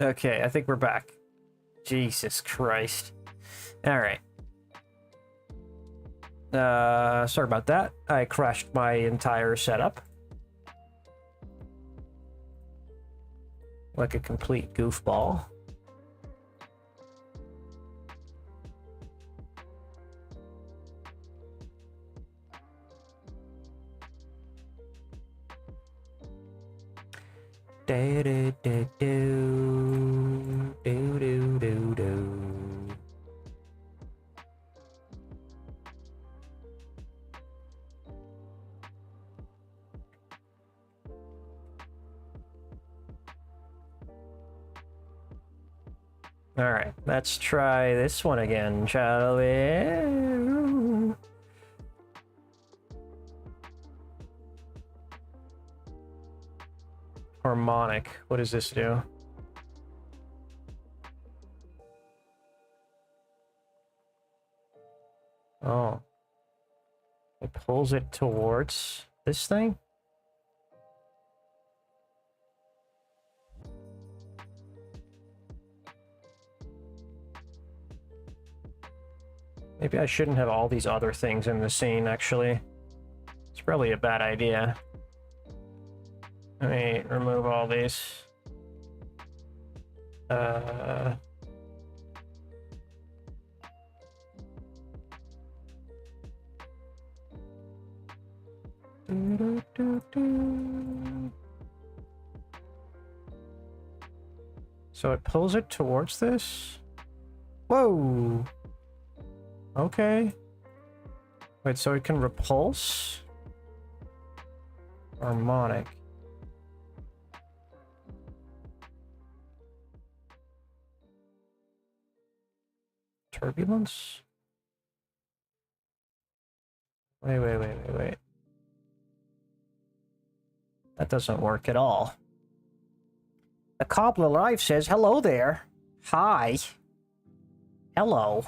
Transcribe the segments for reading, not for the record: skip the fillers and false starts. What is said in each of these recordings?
Okay, I think we're back. Jesus Christ. Alright. Sorry about that. I crashed my entire setup. Like a complete goofball. Do do do do do do do do. All right, let's try this one again, shall we? Harmonic. What does this do? Oh. It pulls it towards this thing? Maybe I shouldn't have all these other things in the scene, actually. It's probably a bad idea. Let me remove all these. So it pulls it towards this? Whoa! Okay. Wait, so it can repulse? Harmonic. Turbulence? Wait. That doesn't work at all. The Cobbler Live says, hello there. Hi. Hello.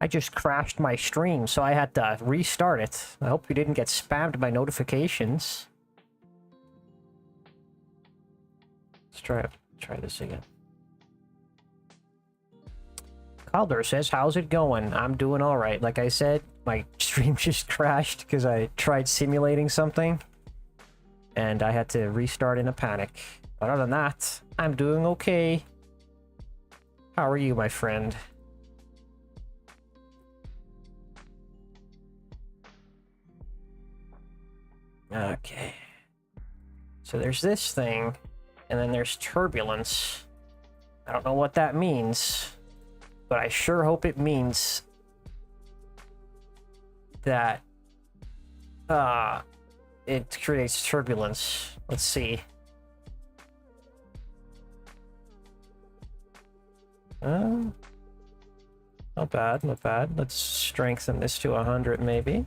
I just crashed my stream, so I had to restart it. I hope you didn't get spammed by notifications. Let's try this again. Calder says, how's it going? I'm doing all right. Like I said, my stream just crashed because I tried simulating something. And I had to restart in a panic. But other than that, I'm doing okay. How are you, my friend? Okay. So there's this thing, and then there's turbulence. I don't know what that means, but I sure hope it means that it creates turbulence. Let's see. Not bad, not bad. Let's strengthen this to 100 maybe.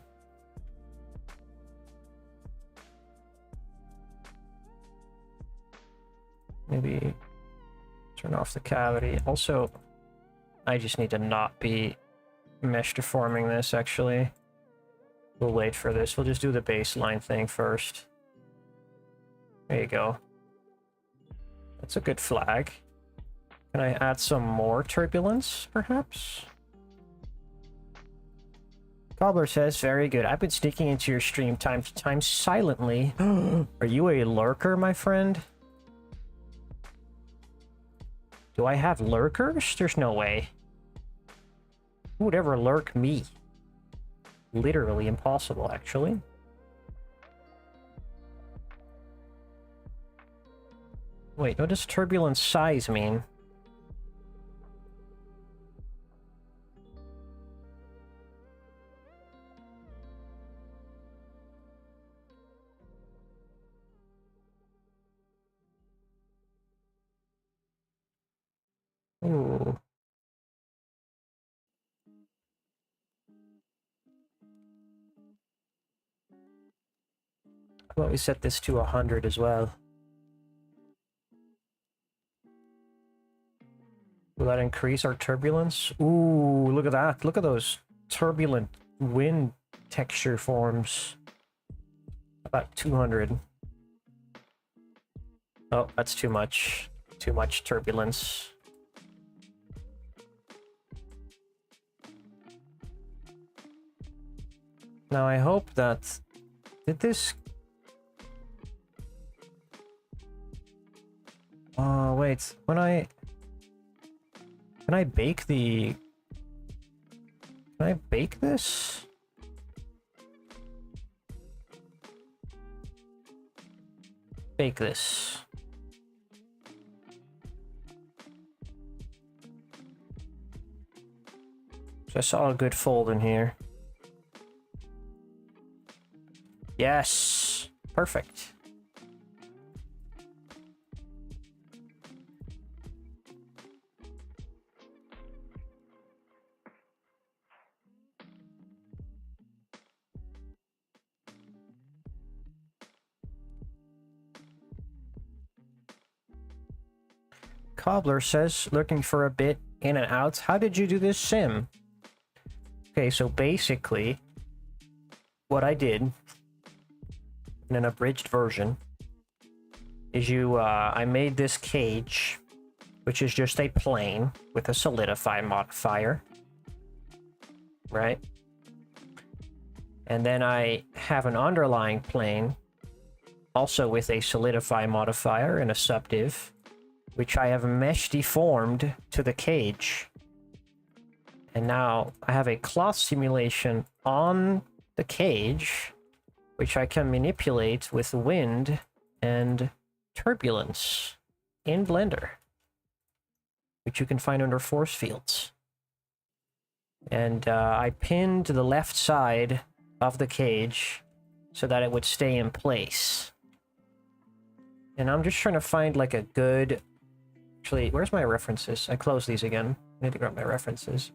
Maybe turn off the cavity. Also, I just need to not be mesh deforming this, actually. We'll wait for this. We'll just do the baseline thing first. There you go. That's a good flag. Can I add some more turbulence, perhaps? Cobbler says, very good. I've been sneaking into your stream time to time silently. Are you a lurker, my friend? Do I have lurkers? There's no way. Who would ever lurk me? Literally impossible, actually. Wait, what does turbulence size mean? Ooh. How about we set this to 100 as well? Will that increase our turbulence? Ooh, look at that. Look at those turbulent wind texture forms. About 200. Oh, that's too much. too much turbulence. Now I hope that... Did this... Oh, wait. When I... Can I bake the... Can I bake this? Bake this. So I saw a good fold in here. Yes! Perfect. Cobbler says, looking for a bit in and out. How did you do this sim? Okay, so basically, what I did in an abridged version is I made this cage, which is just a plane with a solidify modifier, right? And then I have an underlying plane, also with a solidify modifier and a subdiv, which I have mesh deformed to the cage. And now I have a cloth simulation on the cage, which I can manipulate with wind and turbulence in Blender, which you can find under force fields. And I pinned the left side of the cage so that it would stay in place. And I'm just trying to find like a good... Actually, where's my references? I closed these again. I need to grab my references.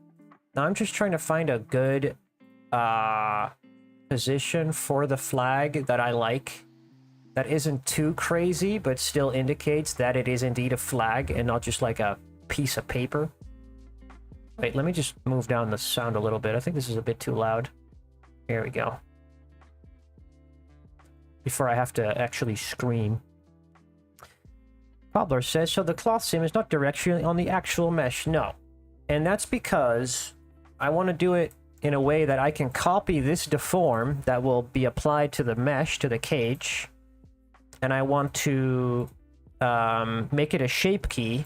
Now I'm just trying to find a good position for the flag that I like, that isn't too crazy, but still indicates that it is indeed a flag and not just like a piece of paper. Wait, let me just move down the sound a little bit. I think this is a bit too loud. Here we go. Before I have to actually scream. Cobbler says, so the cloth sim is not directly on the actual mesh. No. And that's because I want to do it in a way that I can copy this deform that will be applied to the mesh, to the cage. And I want to make it a shape key.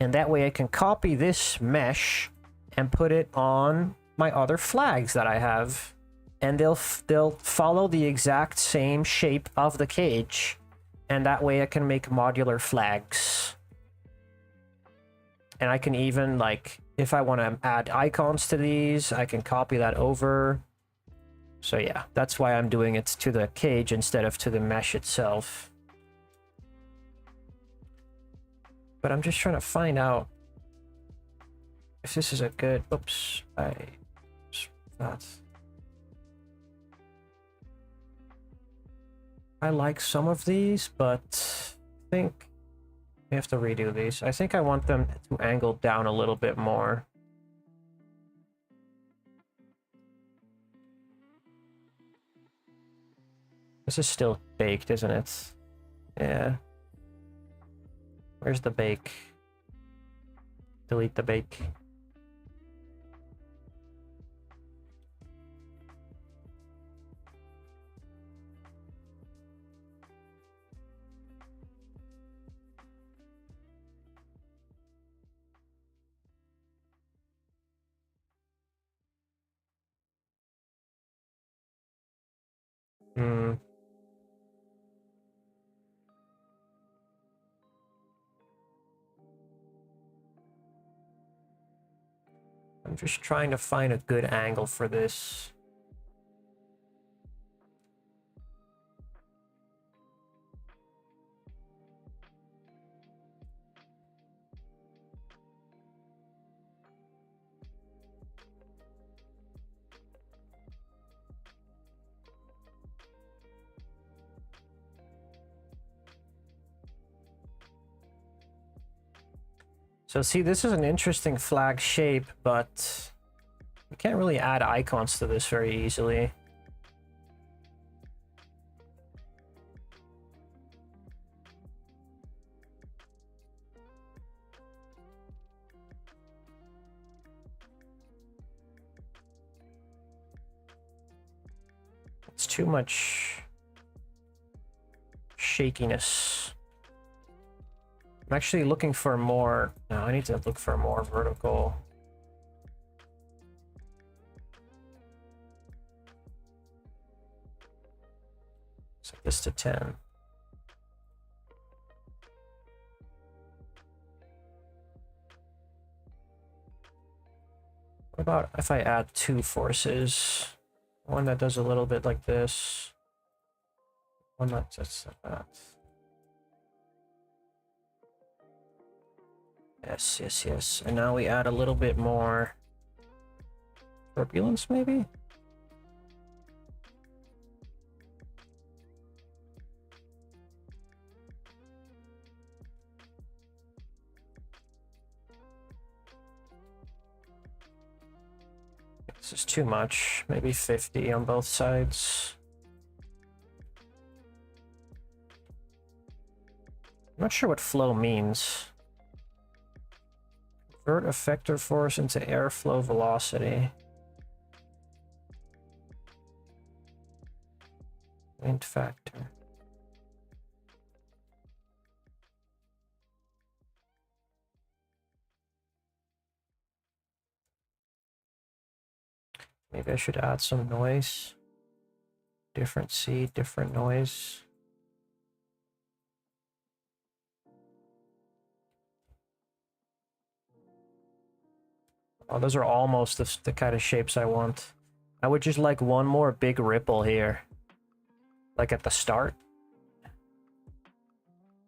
And that way I can copy this mesh and put it on my other flags that I have. And they'll follow the exact same shape of the cage. And that way I can make modular flags. And I can even, like, if I want to add icons to these, I can copy that over. So yeah, that's why I'm doing it to the cage instead of to the mesh itself. But I'm just trying to find out if this is a good... Oops, I like some of these, but I think we have to redo these. I think I want them to angle down a little bit more. This is still baked, isn't it? Yeah. Where's the bake? Delete the bake. I'm just trying to find a good angle for this. So see, this is an interesting flag shape, but you can't really add icons to this very easily. It's too much shakiness. I'm actually looking for more. No, I need to look for more vertical. Set this to 10. What about if I add two forces? One that does a little bit like this. One that just like that. Yes, yes, yes. And now we add a little bit more turbulence, maybe? This is too much. Maybe 50 on both sides. I'm not sure what flow means. Convert effector force into airflow velocity. Wind factor. Maybe I should add some noise. Different seed, different noise. Oh, those are almost the kind of shapes I want. I would just like one more big ripple here. Like at the start.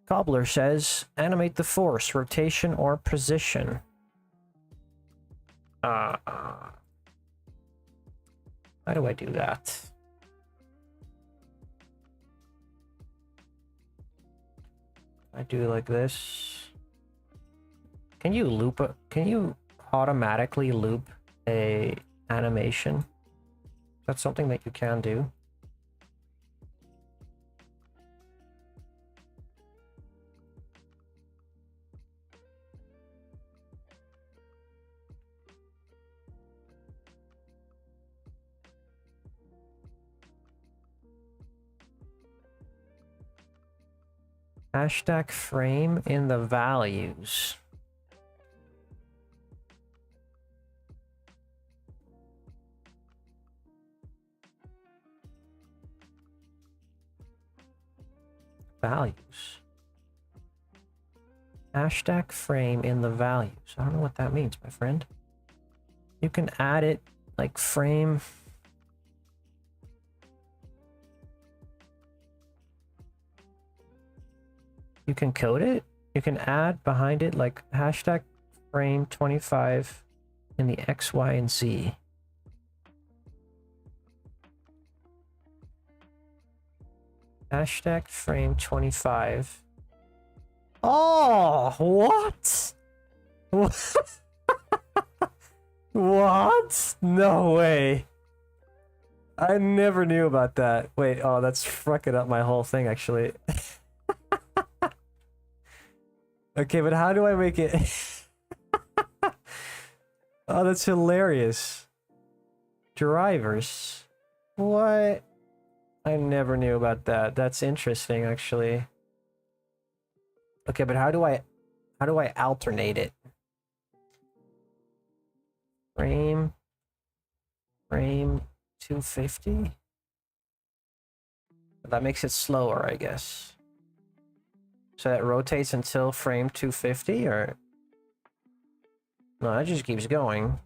Cobbler says, animate the force, rotation, or position. How do I do that? I do like this. Can you loop a, can you automatically loop a animation? That's something that you can do. Hashtag frame in the values. Values. Hashtag frame in the values. I don't know what that means, my friend. You can add it like frame. You can code it. You can add behind it like hashtag frame 25 in the X, Y, and Z. Hashtag frame 25. Oh, what? What? No way. I never knew about that. Wait, oh, that's fucking up my whole thing, actually. Okay, but how do I make it? Oh, that's hilarious. Drivers. What? I never knew about that. That's interesting, actually. Okay, but how do I alternate it? Frame 250? That makes it slower, I guess. So that rotates until frame 250, or? No, that just keeps going.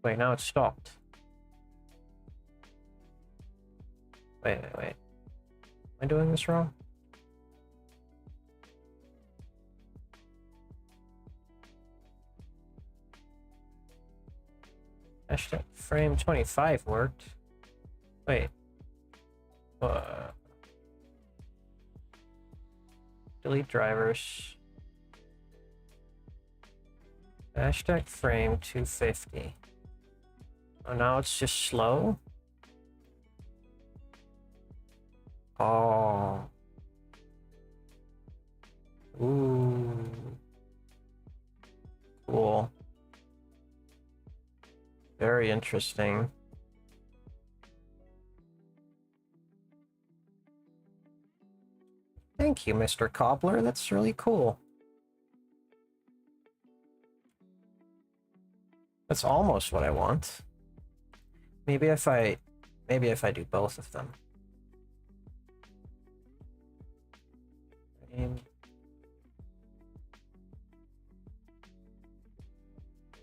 Wait, now it's stopped. Wait. Am I doing this wrong? Hashtag frame 25 worked. Wait. Delete drivers. Hashtag frame 250. Oh, now it's just slow. very interesting. Thank you, Mr. Cobbler. That's really cool. That's almost what I want. Maybe if I do both of them.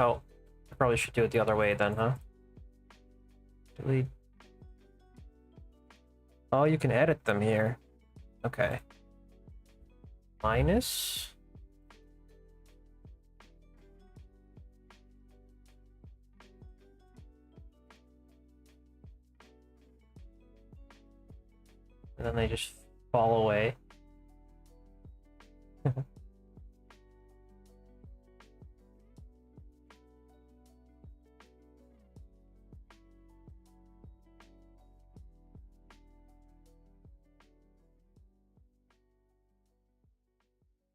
Oh, I probably should do it the other way then, huh? Delete. Oh, you can edit them here. Okay. Minus. And then they just fall away.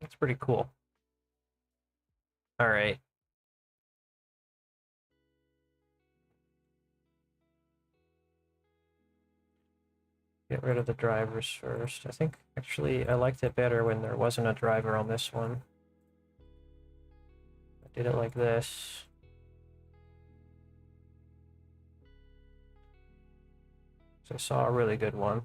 That's pretty cool. All right. Get rid of the drivers first. I think actually I liked it better when there wasn't a driver on this one. I did it like this. So I saw a really good one.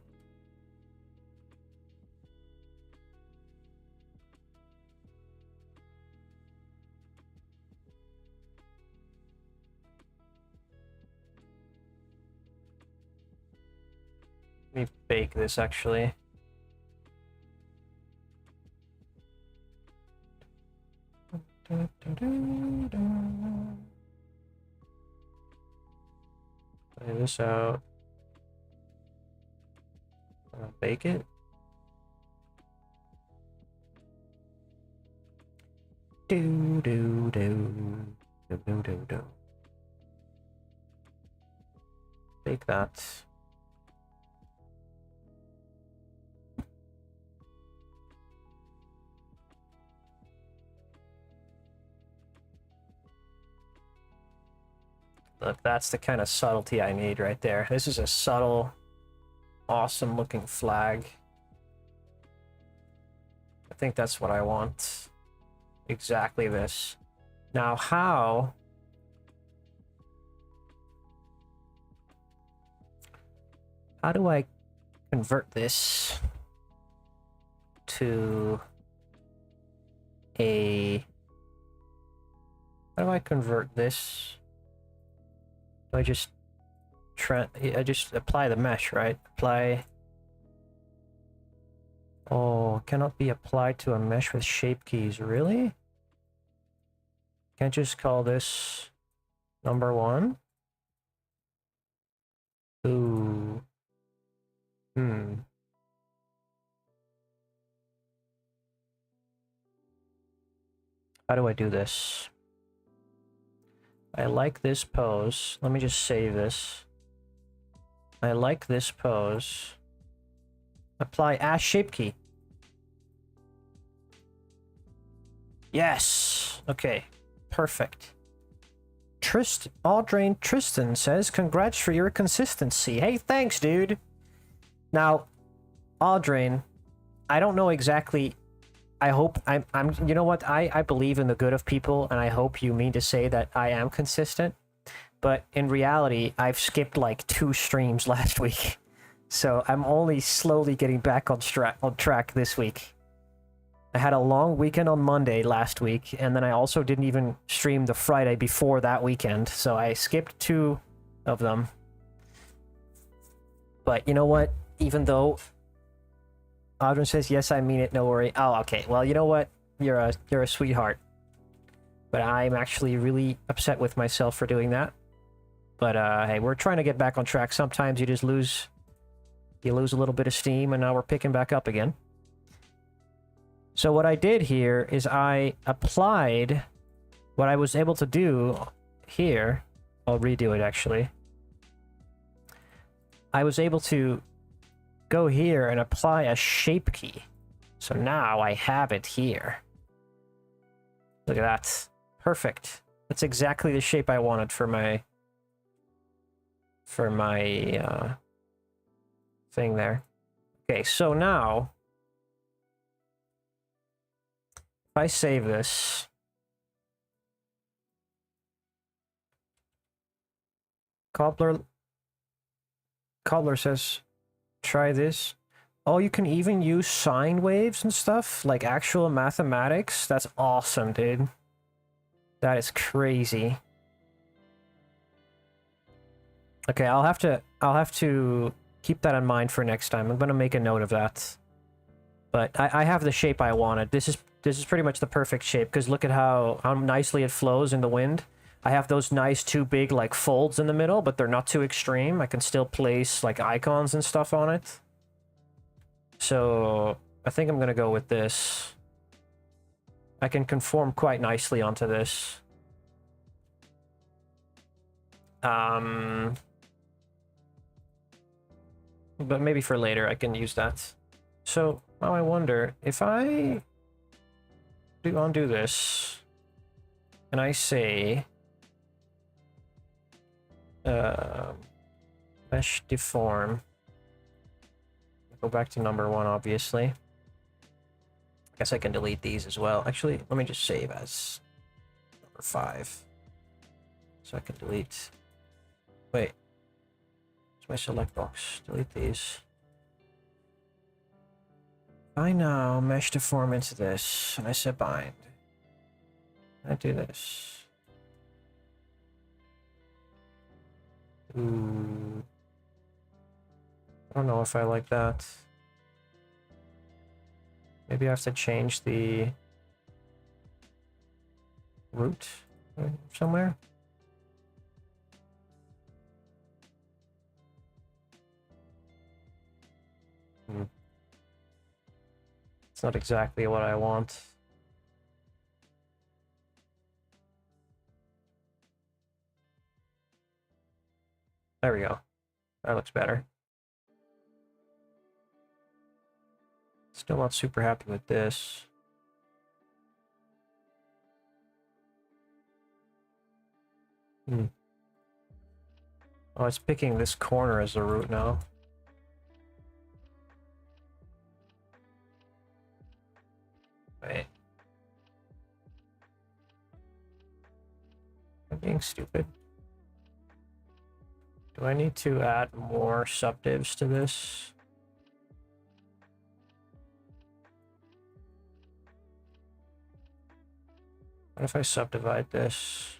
Let me bake this actually. Lay this out. Bake it. Do do do do do do do. Bake that. Look, that's the kind of subtlety I need right there. This is a subtle, awesome looking flag. I think that's what I want. Exactly this. Now how do I convert this to a... How do I convert this? I just apply the mesh, right? Apply. Oh, cannot be applied to a mesh with shape keys. Really? Can't just call this number 1? Ooh. How do I do this? I like this pose. Let me just save this. I like this pose. Apply as shape key. Yes. Okay. Perfect. Audrain Tristan says, congrats for your consistency. Hey, thanks, dude. Now, Audrain, I don't know exactly... I hope I'm you know what, I believe in the good of people, and I hope you mean to say that I am consistent, but in reality I've skipped like 2 streams last week, so I'm only slowly getting back on track this week. I had a long weekend on Monday last week, and then I also didn't even stream the Friday before that weekend, so I skipped 2 of them. But you know what, even though Audrey says, yes, I mean it, no worry. Oh, okay. Well, you know what? You're a sweetheart. But I'm actually really upset with myself for doing that. But, hey, we're trying to get back on track. Sometimes you just lose a little bit of steam, and now we're picking back up again. So what I did here is I applied what I was able to do here. I'll redo it, actually. I was able to go here and apply a shape key. So now I have it here. Look at that. Perfect. That's exactly the shape I wanted for my for my thing there. Okay, so now if I save this, Cobbler says, try this. Oh, you can even use sine waves and stuff, like actual mathematics. That's awesome, dude. That is crazy. Okay, I'll have to keep that in mind for next time. I'm gonna make a note of that. But I have the shape I wanted. This is pretty much the perfect shape, because look at how nicely it flows in the wind. I have those nice two big like folds in the middle, but they're not too extreme. I can still place like icons and stuff on it. So I think I'm gonna go with this. I can conform quite nicely onto this. But maybe for later I can use that. So now I wonder if I undo this and I say mesh deform. Go back to number 1, obviously. I guess I can delete these as well. Actually, let me just save as number 5. So I can delete. Wait. It's my select box. Delete these. I now mesh deform into this, and I say bind. I do this. Ooh. I don't know if I like that. Maybe I have to change the root somewhere. It's not exactly what I want. There we go. That looks better. Still not super happy with this. Oh, it's picking this corner as a root now. Wait. I'm being stupid. Do I need to add more subdivs to this? What if I subdivide this?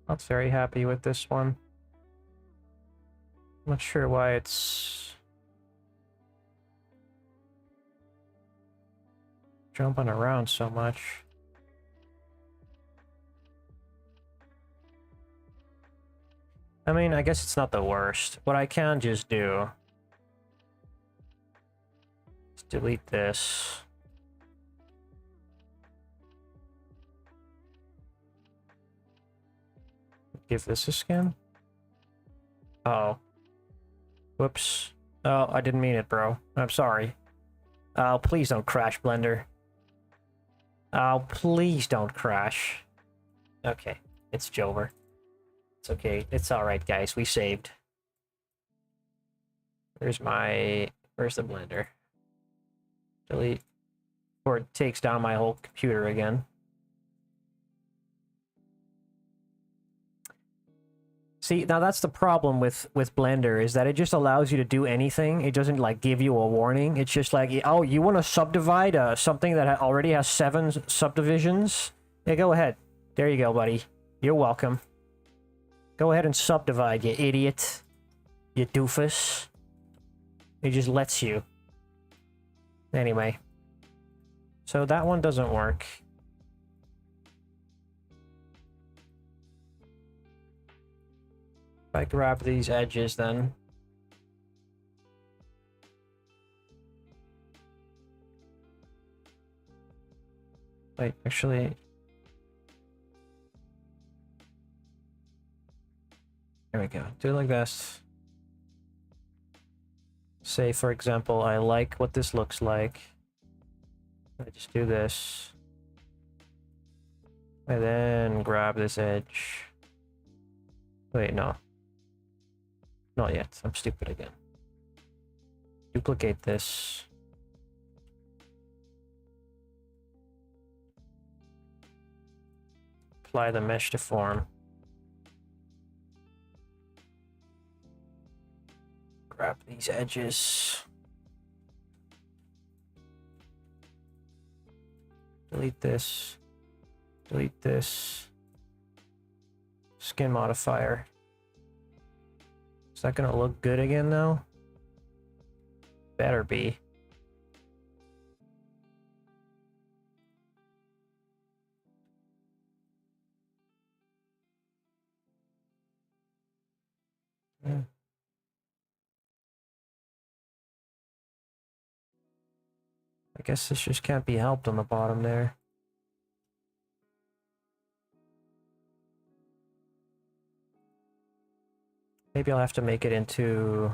Not very happy with this one. Not sure why it's jumping around so much. I mean, I guess it's not the worst. What I can just do is delete this. Give this a skin. Oh. Whoops. Oh, I didn't mean it, bro. I'm sorry. Oh, please don't crash, Blender. Oh, please don't crash. Okay, it's Jover. It's okay. It's alright, guys. We saved. Where's the Blender? Delete. Or it takes down my whole computer again. See, now that's the problem with Blender, is that it just allows you to do anything. It doesn't like give you a warning. It's just like, oh, you want to subdivide something that already has 7 subdivisions? Yeah, go ahead. There you go, buddy. You're welcome. Go ahead and subdivide, you idiot. You doofus. It just lets you. Anyway. So that one doesn't work. If I grab these edges then. Wait, actually. There we go. Do it like this. Say, for example, I like what this looks like. I just do this. And then grab this edge. Wait, no. Not yet. I'm stupid again. Duplicate this. Apply the mesh to form. Grab these edges. Delete this. Delete this. Skin modifier. Is that gonna look good again though? Better be. Yeah. I guess this just can't be helped on the bottom there. Maybe I'll have to make it into...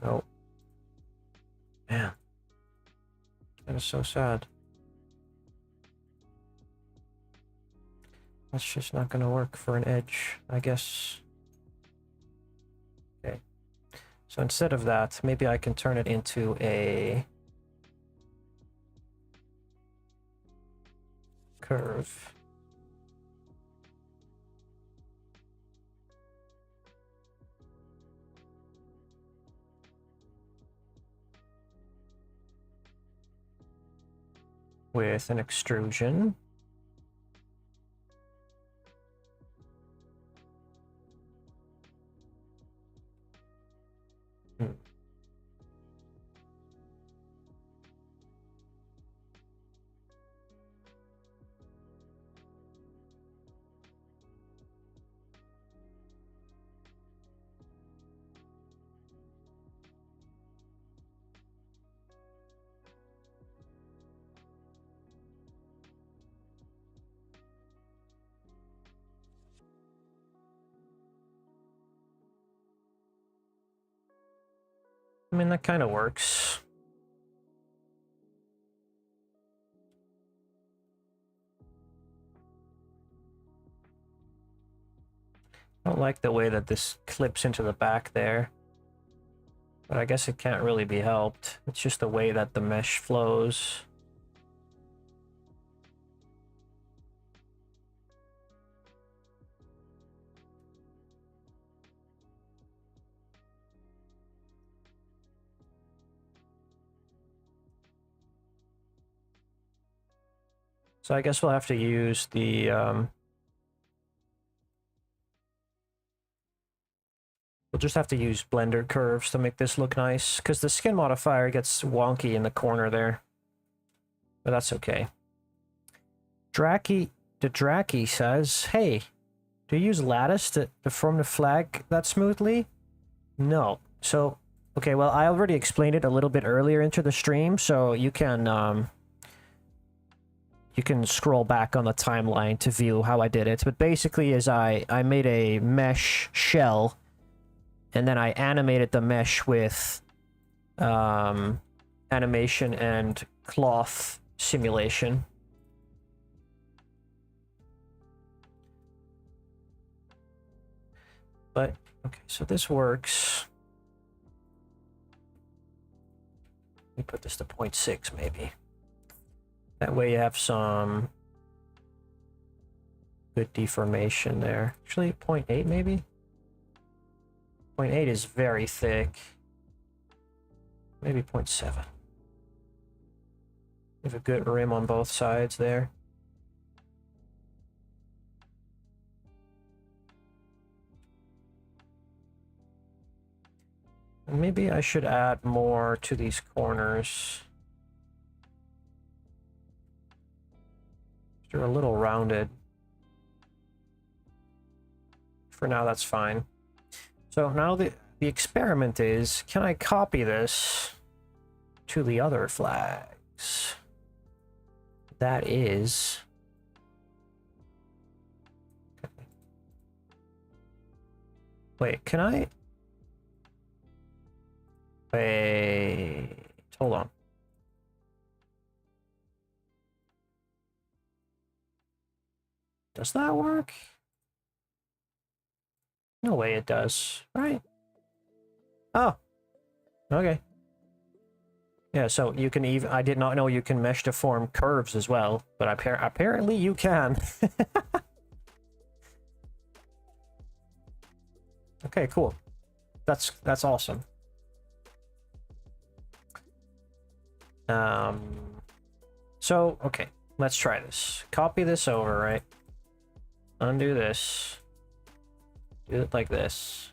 Oh. Man. That is so sad. That's just not going to work for an edge, I guess. Okay. So instead of that, maybe I can turn it into a curve. With an extrusion. I mean, that kind of works. I don't like the way that this clips into the back there. But I guess it can't really be helped. It's just the way that the mesh flows. So I guess we'll have to use the we'll just have to use Blender curves to make this look nice, because the skin modifier gets wonky in the corner there. But that's okay. The Draki says, hey, do you use lattice to form the flag that smoothly? No. So, okay, well, I already explained it a little bit earlier into the stream, so you can scroll back on the timeline to view how I did it. But basically is I made a mesh shell, and then I animated the mesh with animation and cloth simulation. But, okay, so this works. Let me put this to 0.6 maybe. That way you have some... good deformation there. Actually, 0.8 maybe? 0.8 is very thick. Maybe 0.7. You have a good rim on both sides there. And maybe I should add more to these corners. They're a little rounded. For now, that's fine. So now the experiment is, can I copy this to the other flags? That is... Okay. Wait, can I... Wait, hold on. Does that work? No way it does, right? Oh, okay. Yeah, so you can even, I did not know you can mesh to form curves as well, but apparently you can. Okay, cool. That's awesome. So, okay, let's try this. Copy this over, right? Undo this. Do it like this.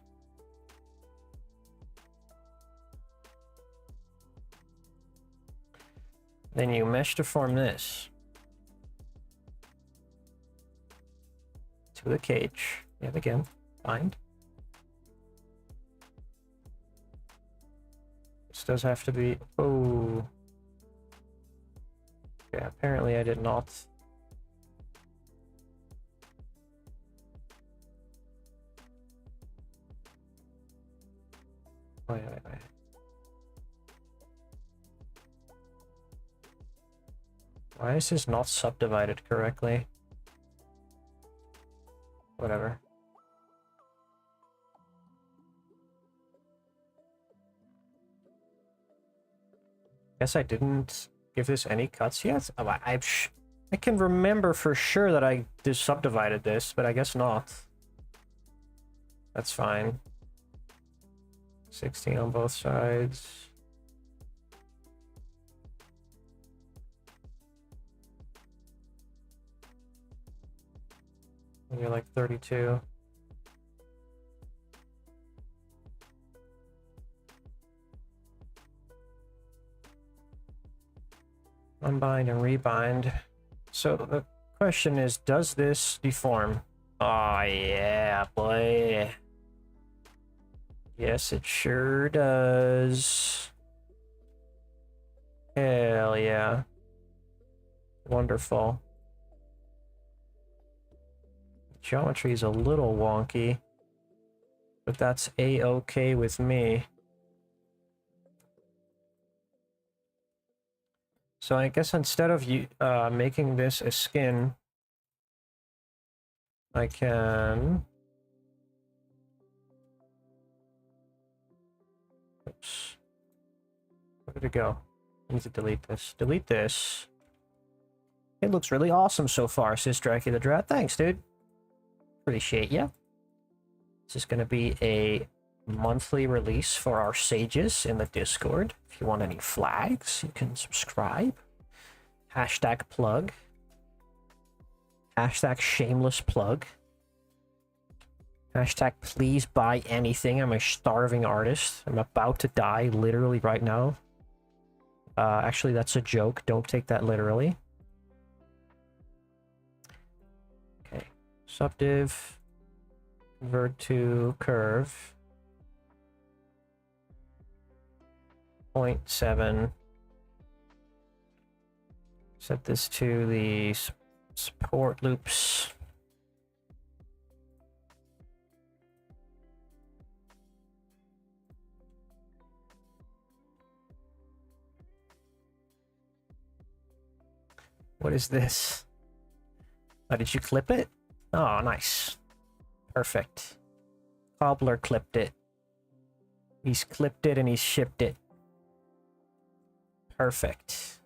Then you mesh to form this. To the cage. Yet again, bind. This does have to be... Oh. Okay, apparently I did not... Wait. Why is this not subdivided correctly? Whatever. Guess I didn't give this any cuts yet? Oh, I can remember for sure that I just subdivided this, but I guess not. That's fine. 16 on both sides. And you're like 32. Unbind and rebind. So the question is, does this deform? Oh yeah, boy. Yes, it sure does. Hell yeah. Wonderful. Geometry is a little wonky, but that's a-okay with me. So I guess instead of making this a skin, I can... Oops. Where did it go? I need to delete this. Delete this. It looks really awesome so far, says Dracula Drat. Thanks, dude. Appreciate ya. This is going to be a monthly release for our sages in the Discord. If you want any flags, you can subscribe. Hashtag plug. Hashtag shameless plug. Hashtag please buy anything. I'm a starving artist. I'm about to die literally right now. Actually, that's a joke. Don't take that literally. Okay. Subdiv. Convert to curve. 0.7. Set this to the support loops. What is this? Oh, did you clip it? Oh, nice. Perfect. Cobbler clipped it. He's clipped it and he's shipped it. Perfect.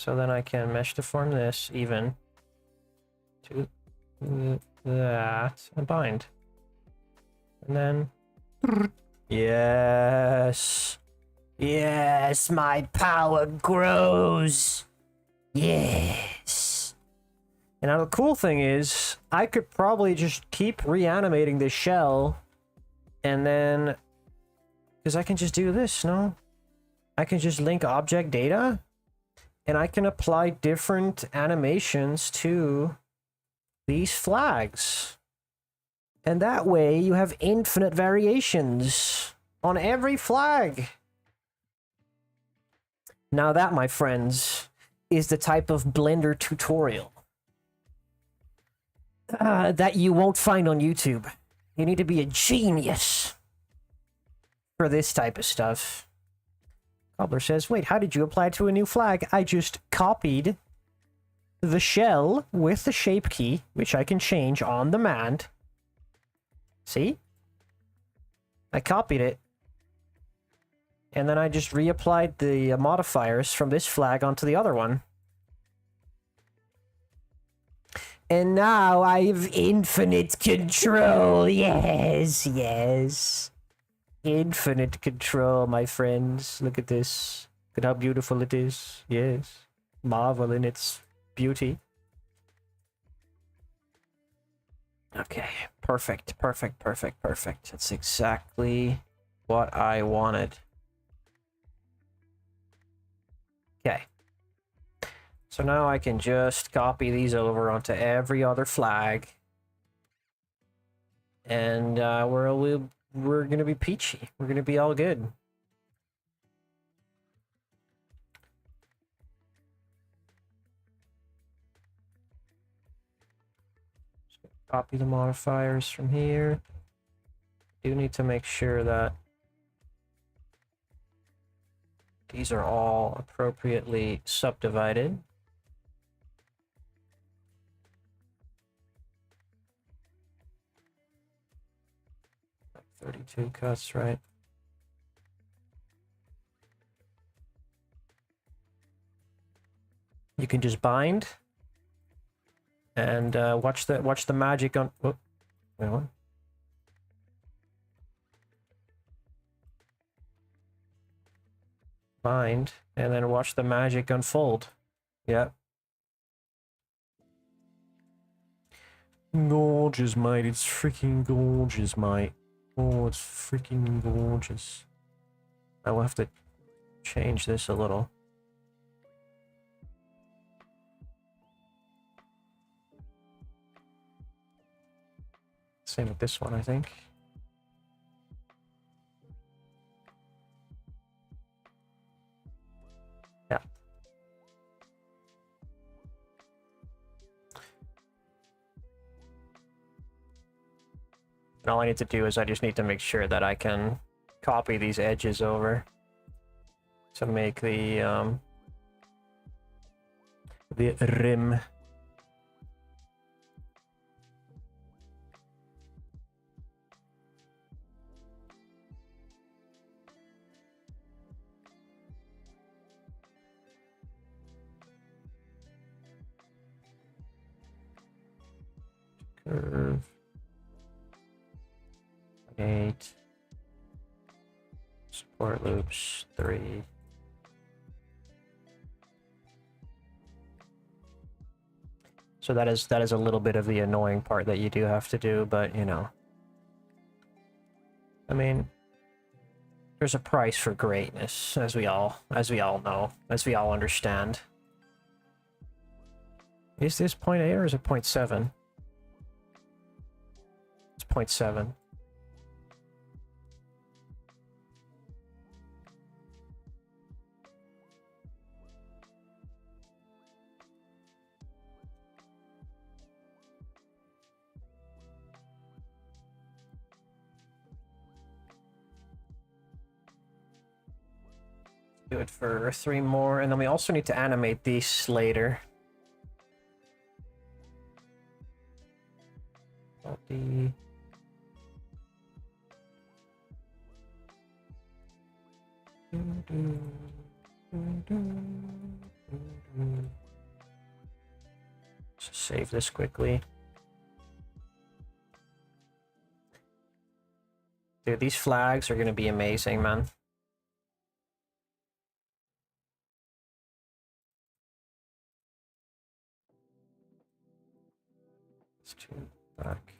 So then I can mesh deform this even to that and bind. And then, yes, yes, my power grows. Yes. And now the cool thing is, I could probably just keep reanimating this shell, and then, because I can just do this, no? I can just link object data, and I can apply different animations to these flags. And that way you have infinite variations on every flag. Now that, my friends, is the type of Blender tutorial that you won't find on YouTube. You need to be a genius for this type of stuff. Cobbler says, wait, how did you apply it to a new flag? I just copied the shell with the shape key, which I can change on demand. See? I copied it. And then I just reapplied the modifiers from this flag onto the other one. And now I have infinite control. Yes, yes. Infinite control, my friends. Look at this. Look at how beautiful it is. Yes. Marvel in its beauty. Okay. Perfect, perfect, perfect, perfect. That's exactly what I wanted. Okay. So now I can just copy these over onto every other flag. And we're gonna be peachy. We're gonna be all good. Just copy the modifiers from here. Do need to make sure that these are all appropriately subdivided. 32 cuts, right? You can just bind and watch the magic on. Oh, wait, what? Bind and then watch the magic unfold. Yep. Gorgeous, mate. It's freaking gorgeous, mate. Oh, it's freaking gorgeous. I will have to change this a little. Same with this one, I think. Yeah. And all I need to do is I just need to make sure that I can copy these edges over to make the rim. Curve. 8. Support loops 3. So that is a little bit of the annoying part that you do have to do, but you know. I mean, there's a price for greatness, as we all know, as we all understand. Is this 0.8 or is it 0.7? It's 0.7. Do it for 3 more, and then we also need to animate these later. Just save this quickly. Dude, these flags are gonna be amazing, man. It's too back.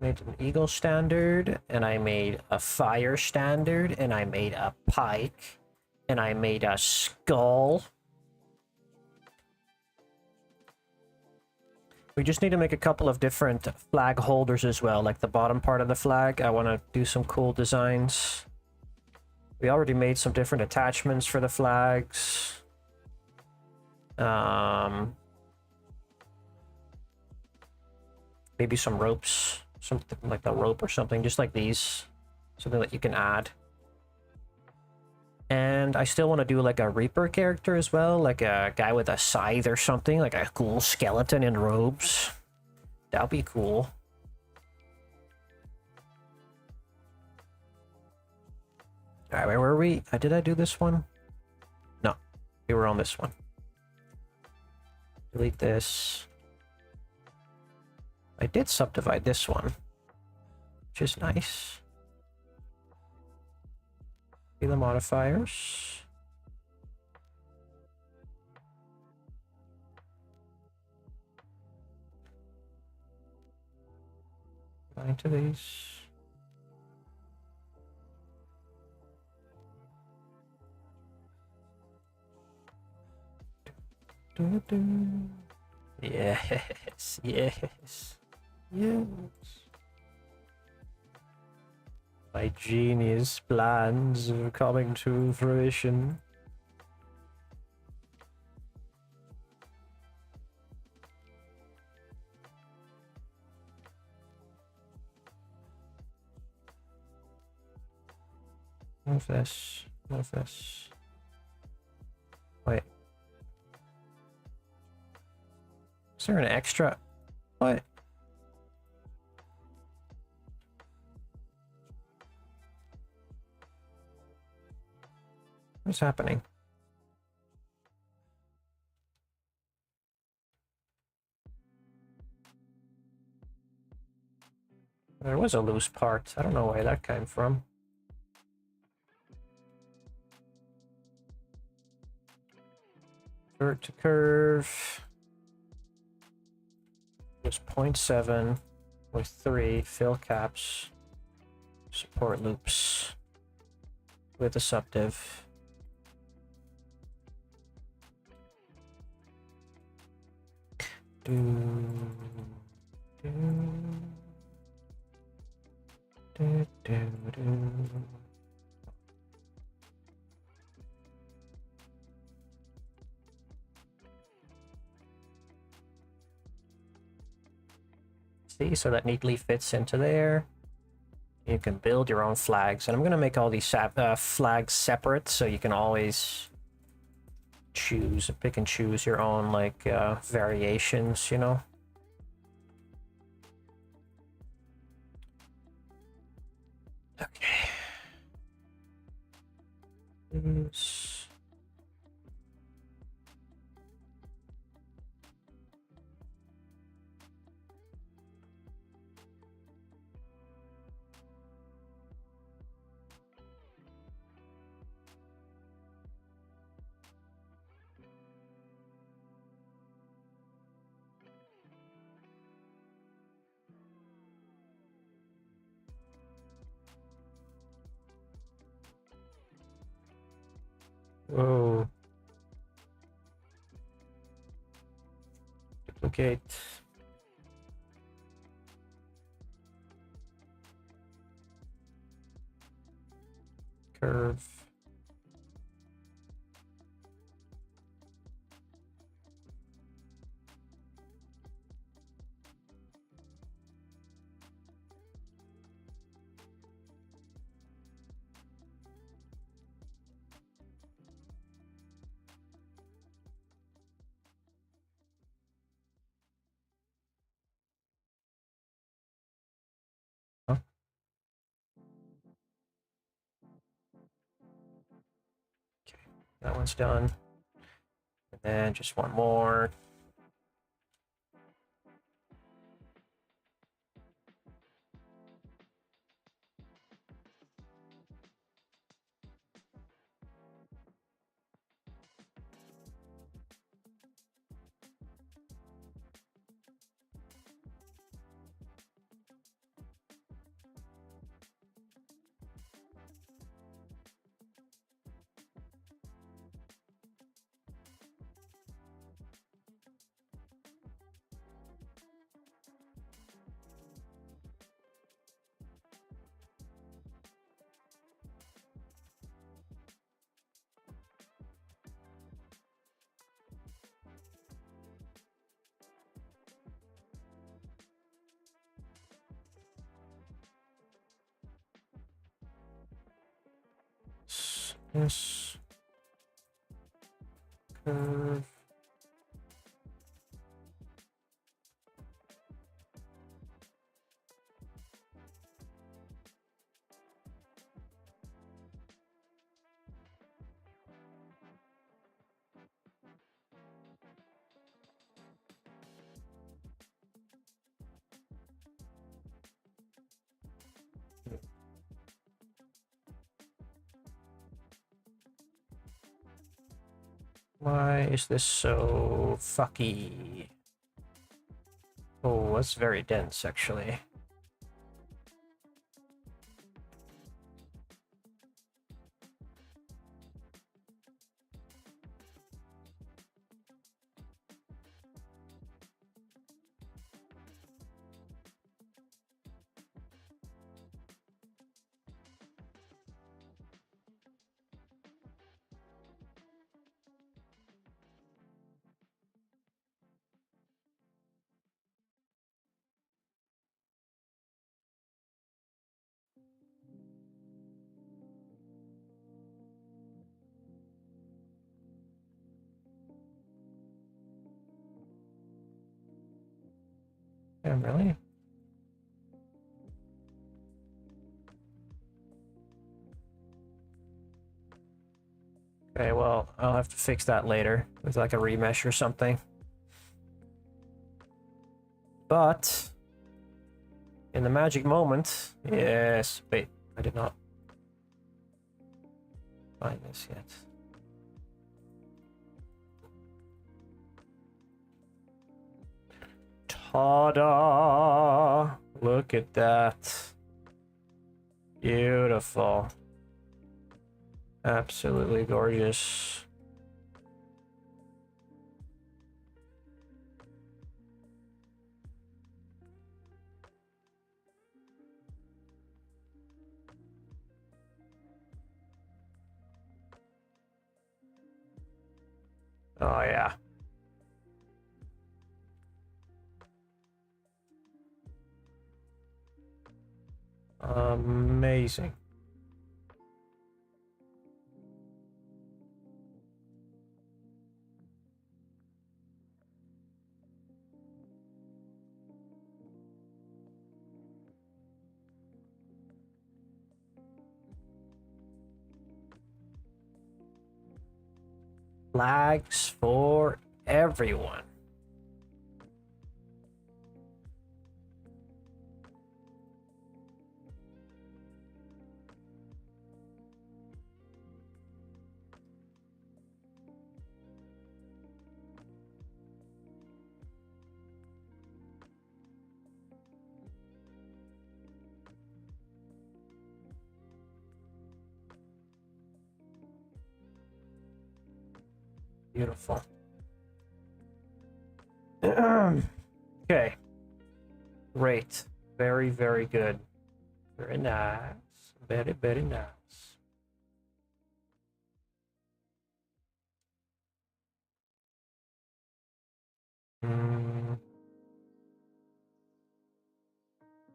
Made an eagle standard, and I made a fire standard, and I made a pike, and I made a skull. We just need to make a couple of different flag holders as well, like the bottom part of the flag. I want to do some cool designs. We already made some different attachments for the flags. Maybe some ropes, something like a rope or something, just like these. Something that you can add. And I still want to do like a Reaper character as well, like a guy with a scythe or something, like a cool skeleton in robes. That'll be cool. Alright, where were we? Did I do this one? No, we were on this one. Delete this. I did subdivide this one, which is nice. See the modifiers. Going to these. Yes, yes, yes. My genius plans are coming to fruition. Move this, move this. Wait. Is there an extra? What? What's happening? There was a loose part. I don't know where that came from. Vert to curve. There's 0.7 with 3 fill caps. Support loops with a subdiv. See, so that neatly fits into there. You can build your own flags, and I'm gonna make all these flags separate, so you can always choose, pick and choose your own like variations, you know. Okay. These. Whoa. Duplicate. Curve. Huh? That one's done. And then just one more. This curve. Why is this so fucky? Oh, that's very dense, actually. Yeah, really? Okay, well, I'll have to fix that later with like a remesh or something. But in the magic moment, yes. Wait, I did not find this yet. Ta-da! Look at that. Beautiful. Absolutely gorgeous. Oh, yeah. Amazing. Flags for everyone. Beautiful. Okay. Great. Very, very good. Very nice. Very, very nice.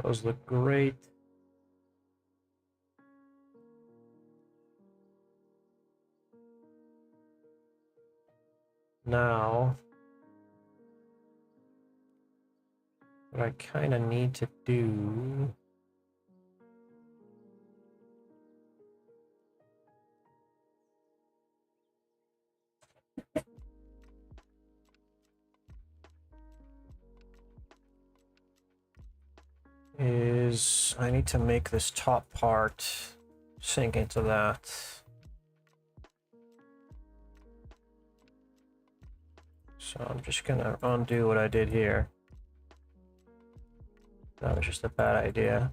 Those look great. Now, what I kind of need to do is I need to make this top part sink into that. So I'm just gonna undo what I did here. That was just a bad idea.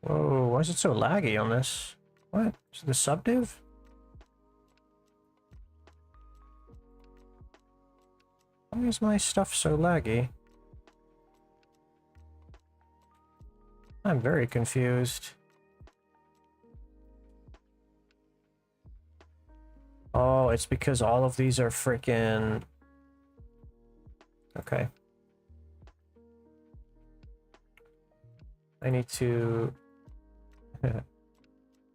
Whoa, why is it so laggy on this? What? Is it the subdiv? Why is my stuff so laggy? I'm very confused. Oh, it's because all of these are freaking... Okay. I need to...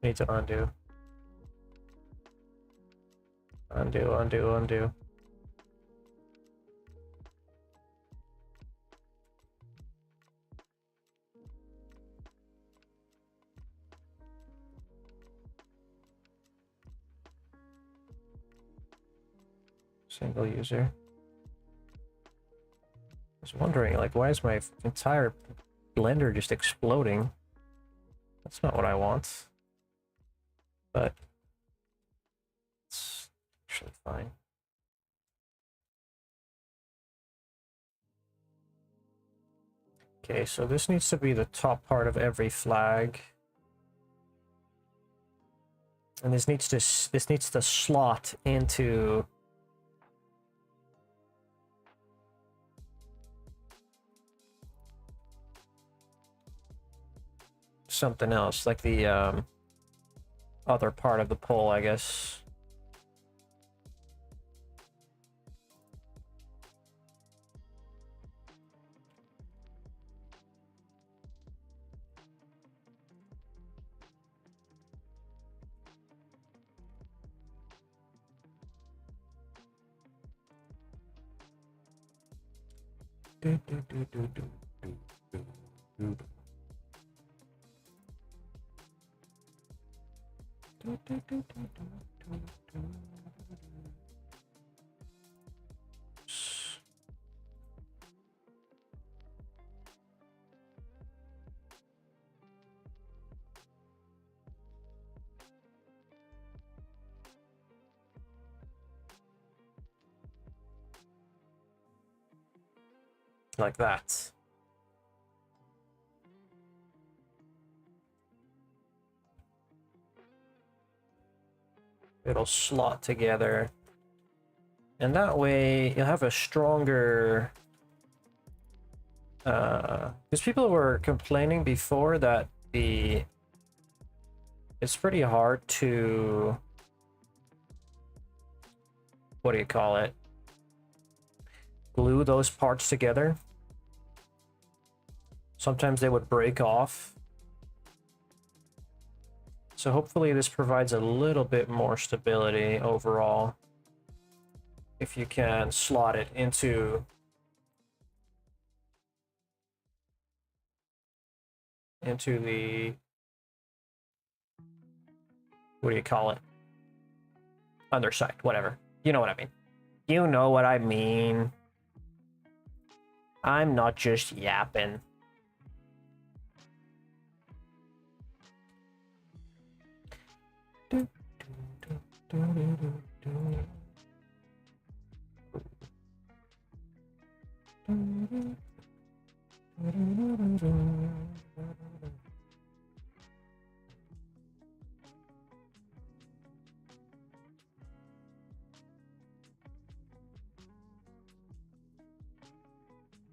need to undo. Undo. Single user. I was wondering, like, why is my entire Blender just exploding? That's not what I want. But it's actually fine. Okay, so this needs to be the top part of every flag. And this needs to slot into something else, like the other part of the pole, I guess. Like that. It'll slot together. And that way you'll have a stronger... because people were complaining before that it's pretty hard to... What do you call it? Glue those parts together. Sometimes they would break off. So hopefully this provides a little bit more stability overall. If you can slot it into the, what do you call it? Underside, whatever. You know what I mean. You know what I mean. I'm not just yapping.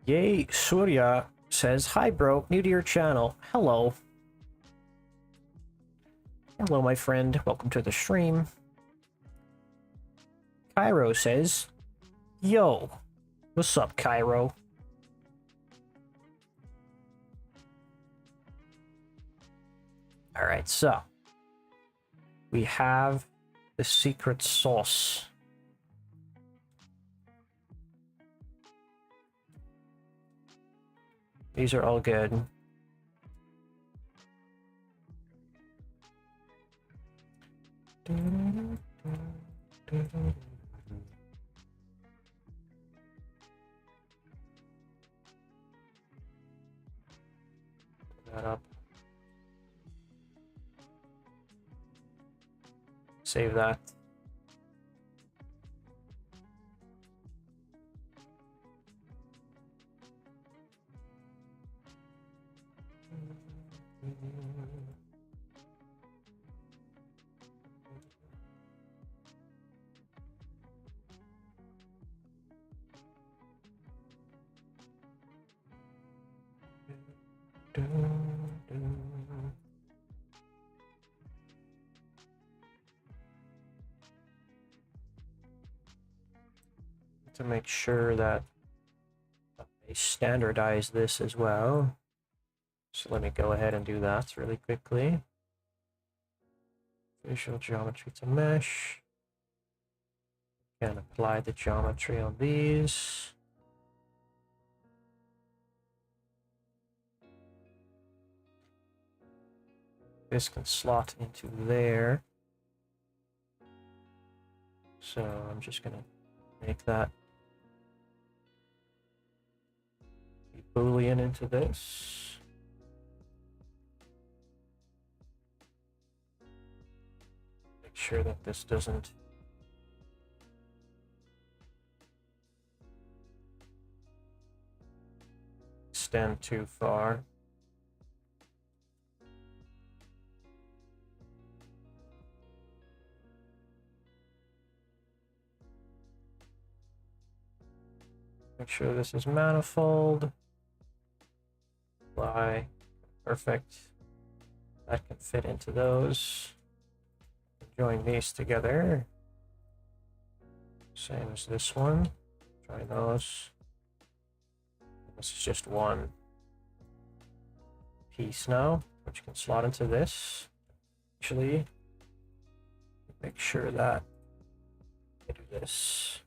Yay, Surya says, hi bro, new to your channel. Hello. Hello, my friend. Welcome to the stream. Cairo says, yo. What's up, Cairo? Alright, so we have the secret sauce. These are all good. That up. Save that. To make sure that I standardize this as well. So let me go ahead and do that really quickly. Visual geometry to mesh. And apply the geometry on these. This can slot into there. So I'm just gonna make that Boolean into this. Make sure that this doesn't extend too far. Make sure this is manifold. Apply. Perfect. That can fit into those. Join these together. Same as this one. Try those. This is just one piece now, which can slot into this. Actually, make sure that I do this.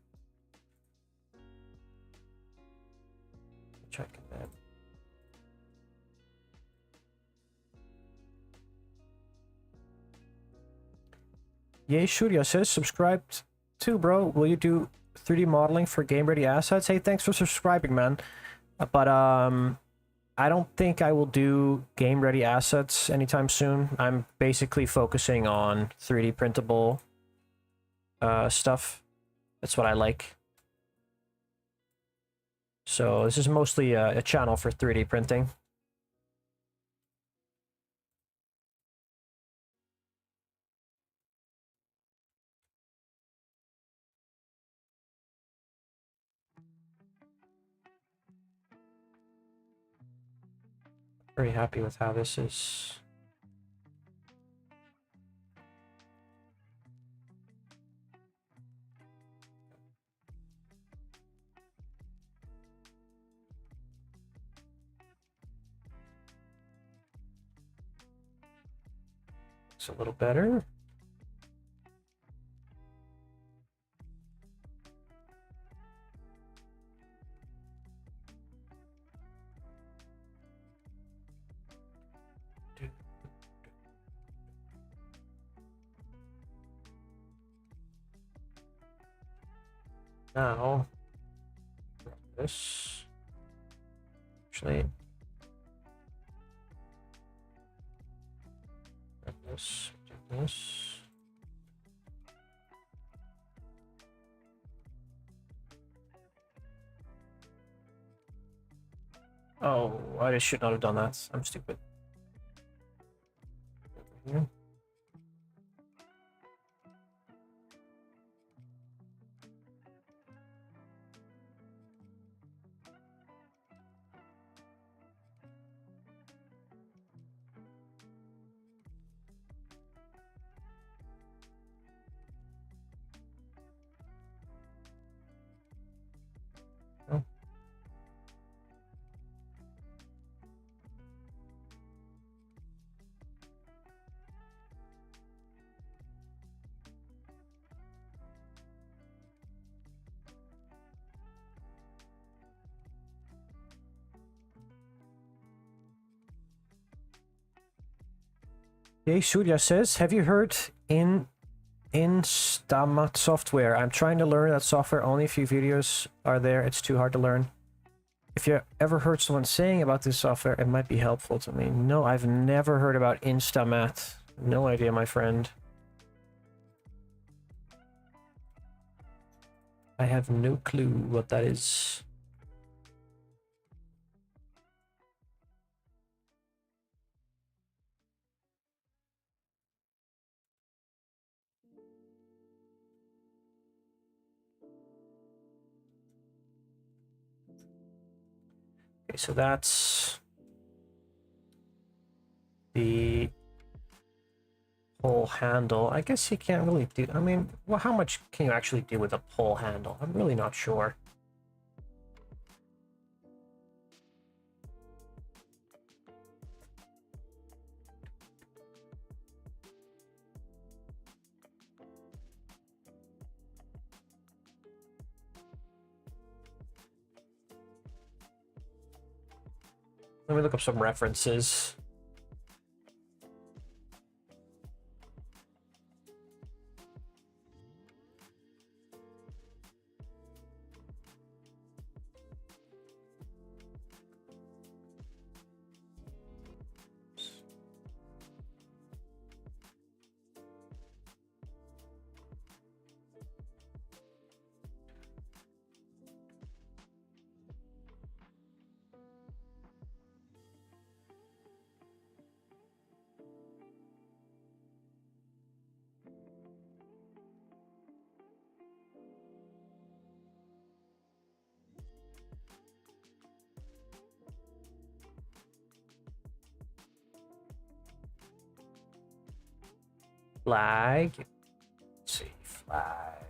Check it then. Yay, Shurya says, subscribed too, bro. Will you do 3D modeling for game ready assets? Hey, thanks for subscribing, man. But I don't think I will do game ready assets anytime soon. I'm basically focusing on 3D printable stuff. That's what I like. So this is mostly a channel for 3D printing. Very happy with how this is. It's a little better. Now, this actually, this, this. Oh, I just should not have done that. I'm stupid. Over here. Jay Surya says, have you heard in Instamat software. I'm trying to learn that software. Only a few videos are there. It's too hard to learn. If you ever heard someone saying about this software, it might be helpful to me. No, I've never heard about Instamat. No idea, my friend. I have no clue what that is. Okay, so that's the pull handle. I guess you can't really do, I mean, well, how much can you actually do with a pull handle? I'm really not sure. Let me look up some references. Flag. Let's see, flag.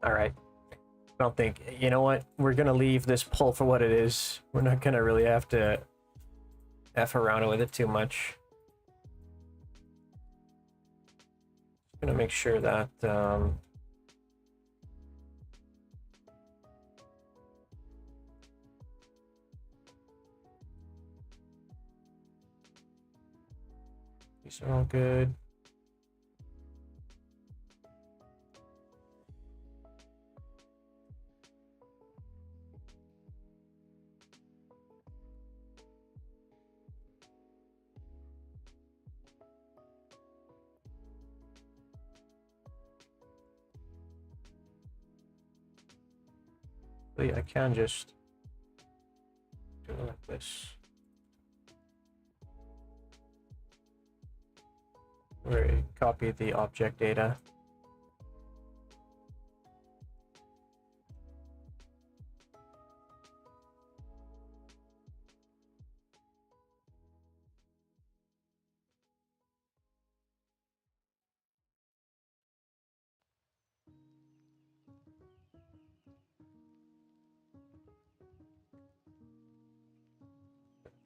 All right. I don't think, you know what? We're going to leave this pull for what it is. We're not going to really have to F around with it too much. Just going to make sure that these are all good. I can just do it like this. Where I copy the object data.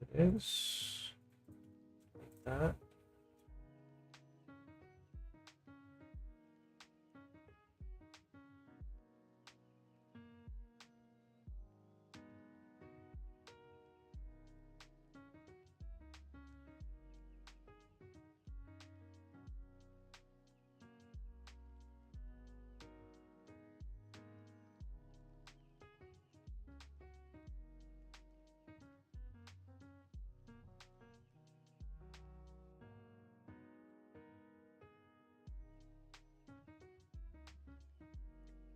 It is. Like that.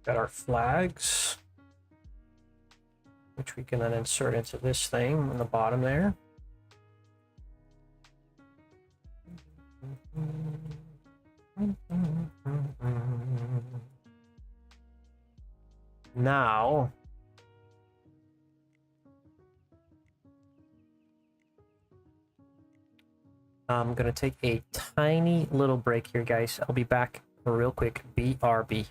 Got our flags, which we can then insert into this thing on the bottom there. Now, I'm going to take a tiny little break here, guys. I'll be back real quick. BRB.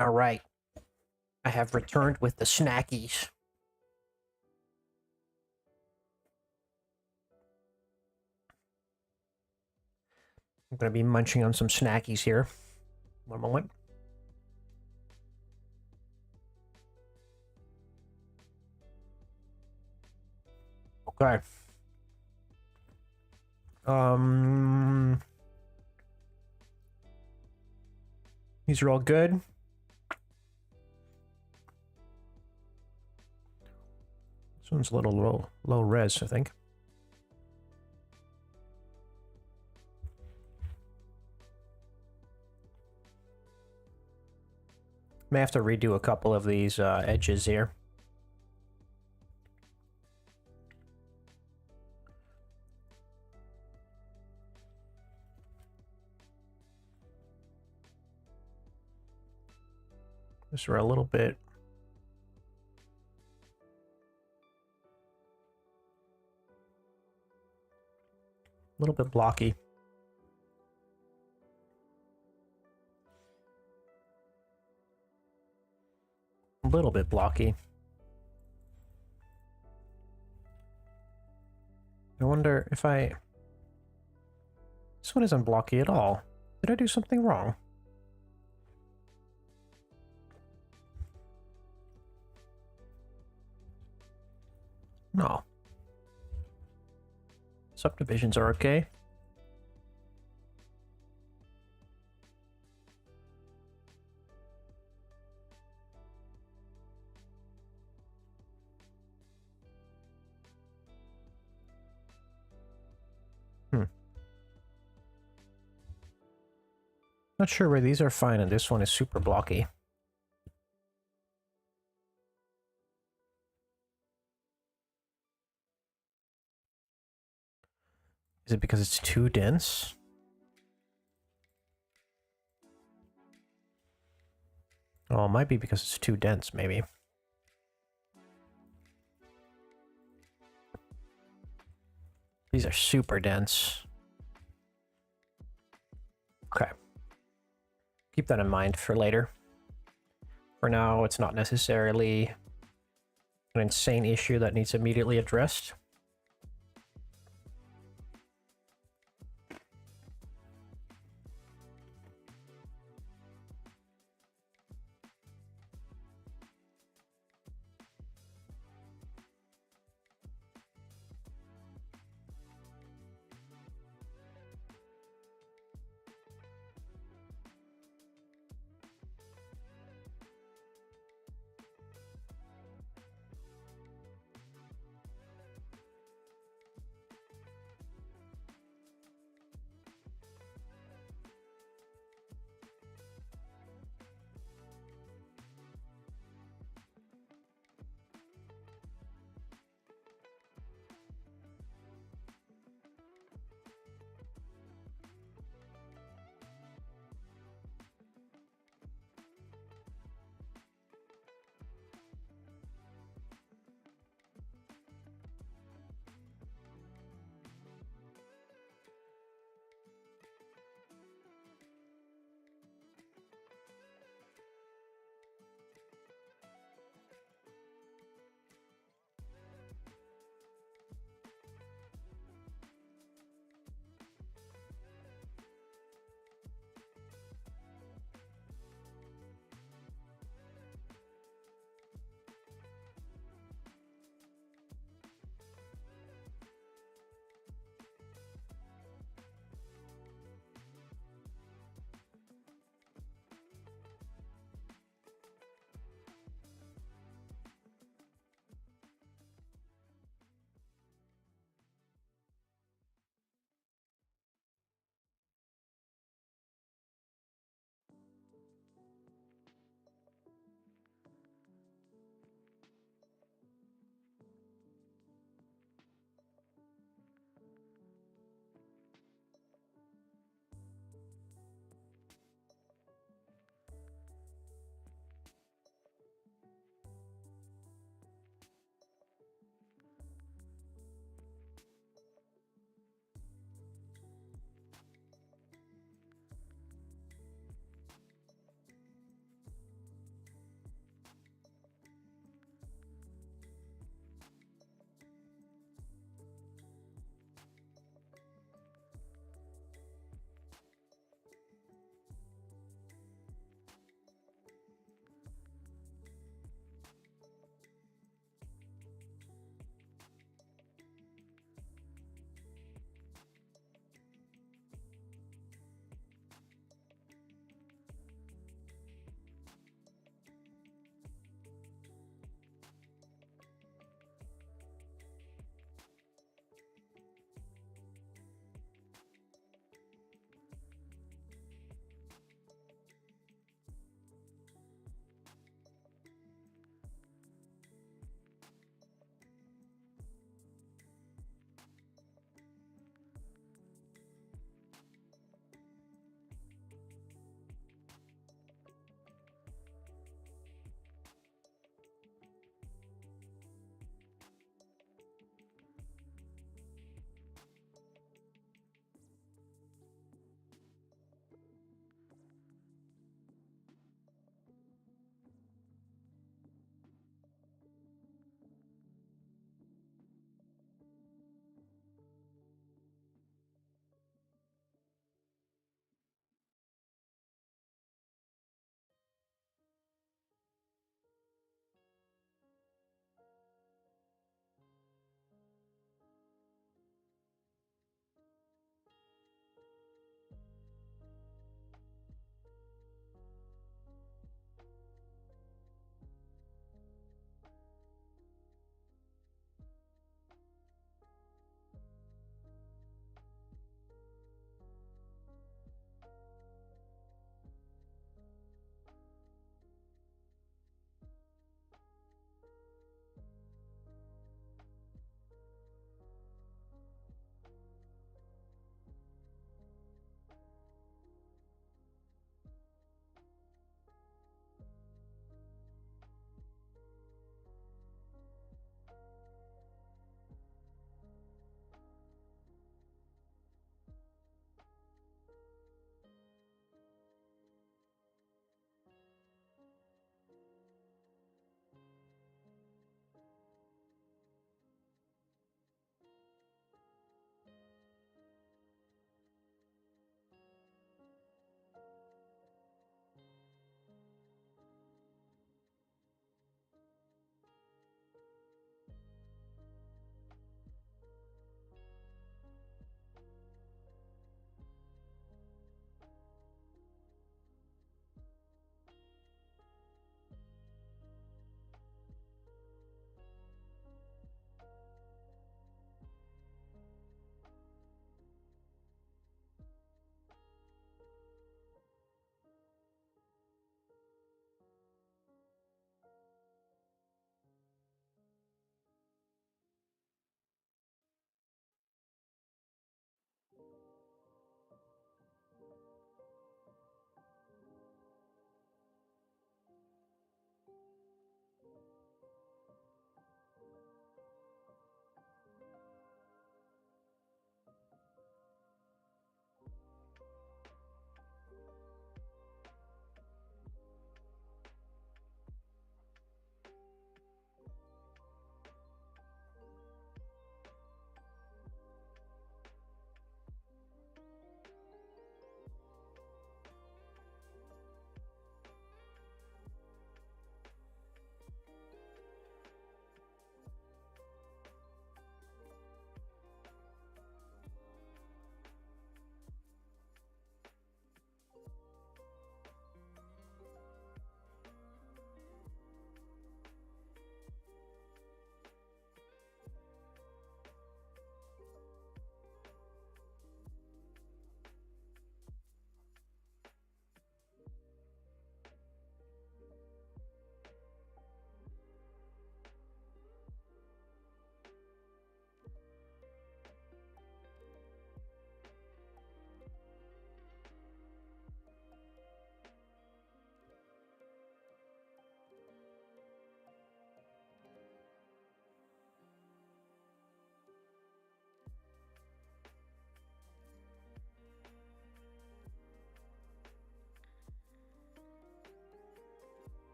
All right. I have returned with the snackies. I'm going to be munching on some snackies here. One moment. Okay. These are all good. This one's a little low res, I think. May have to redo a couple of these edges here. These are a little bit blocky. A little bit blocky. I wonder if this one isn't blocky at all. Did I do something wrong? No. Subdivisions are okay. Not sure where these are fine and this one is super blocky. Is it because it's too dense? Oh, it might be because it's too dense, maybe. These are super dense. Okay. Keep that in mind for later. For now, it's not necessarily an insane issue that needs immediately addressed.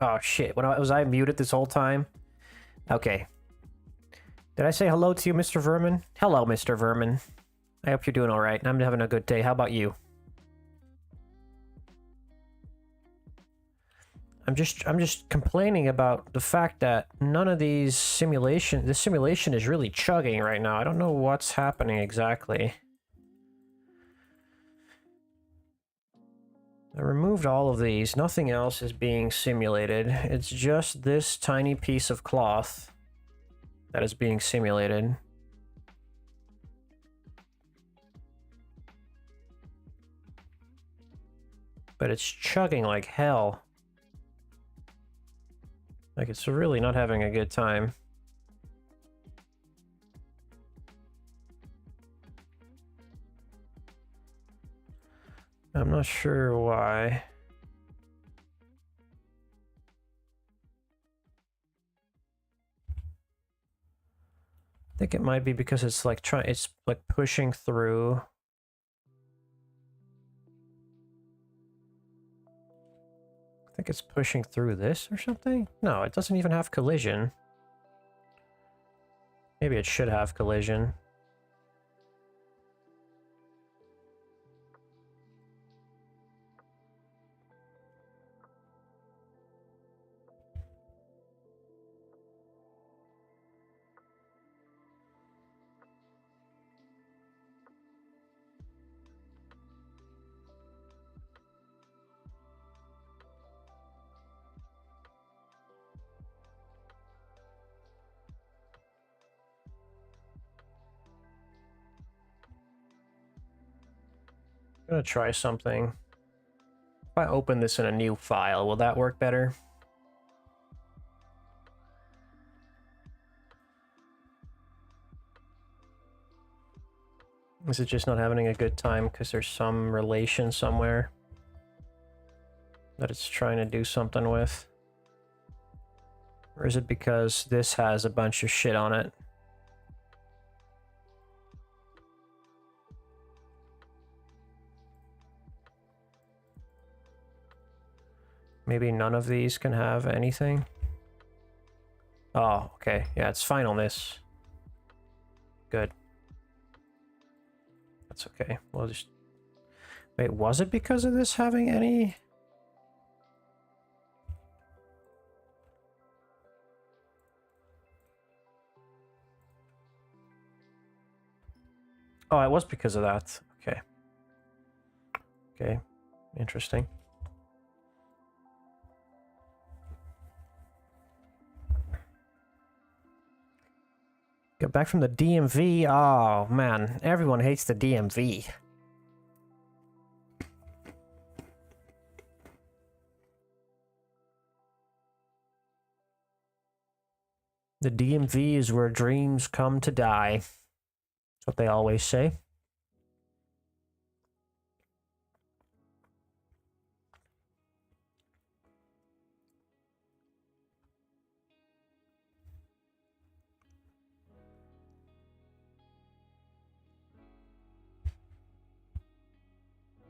Oh shit, was I muted this whole time? Okay. Did I say hello to you, Mr. Vermin? Hello, Mr. Vermin. I hope you're doing alright. I'm having a good day. How about you? I'm just complaining about the fact that none of these the simulation is really chugging right now. I don't know what's happening exactly. I removed all of these. Nothing else is being simulated. It's just this tiny piece of cloth that is being simulated. But it's chugging like hell. Like, it's really not having a good time. I'm not sure why. I think it might be because it's like it's like pushing through. I think it's pushing through this or something? No, it doesn't even have collision. Maybe it should have collision. I'm gonna try something. If I open this in a new file, will that work better? Is it just not having a good time because there's some relation somewhere that it's trying to do something with? Or is it because this has a bunch of shit on it? Maybe none of these can have anything? Oh, okay. Yeah, it's fine on this. Good. That's okay. We'll just... Wait, was it because of this having any... Oh, it was because of that. Okay. Okay. Interesting. Get back from the DMV. Oh, man. Everyone hates the DMV. The DMV is where dreams come to die. That's what they always say.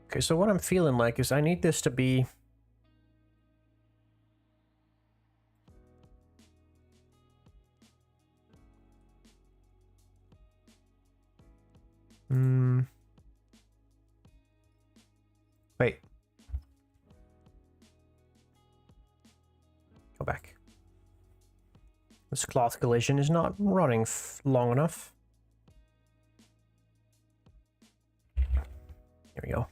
Okay, so what I'm feeling like is I need this to be... Wait. Go back. This cloth collision is not running long enough. Here we go.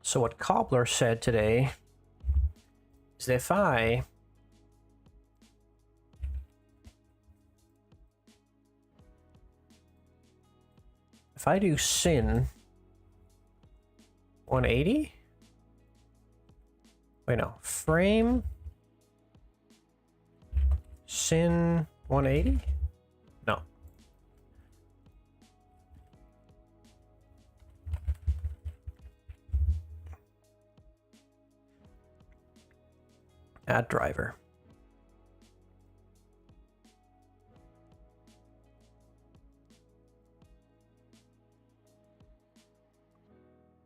So what Cobbler said today is that if I do sin 180? Wait, no. Frame sin 180? No. Add driver.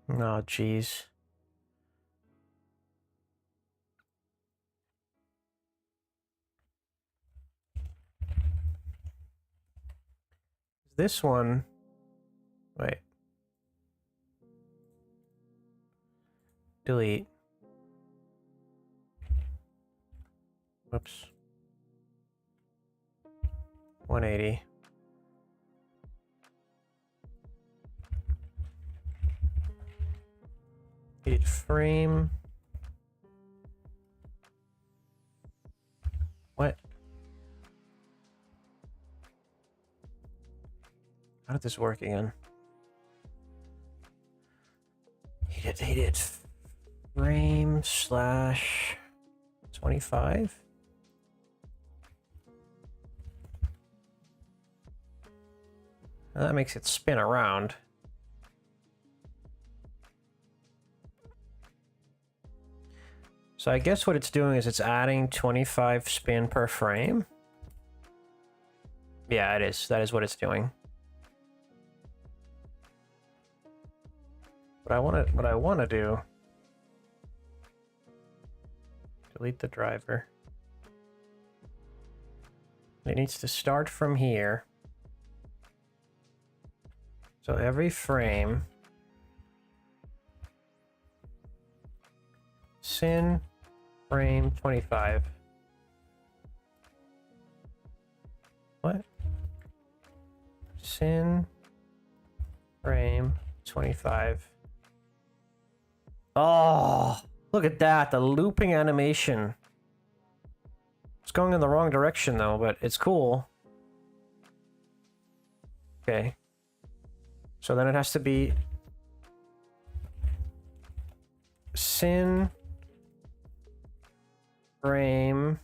Oh, geez. This one, wait. Delete. Whoops. 180. Edit frame. What? How did this work again? Edit frame slash 25. That makes it spin around. So I guess what it's doing is it's adding 25 spin per frame. Yeah, it is. That is what it's doing. What I want to do, delete the driver. It needs to start from here. So every frame, sin frame 25. What? Sin frame 25. Oh, look at that, the looping animation. It's going in the wrong direction though, but it's cool. Okay. So then it has to be sin frame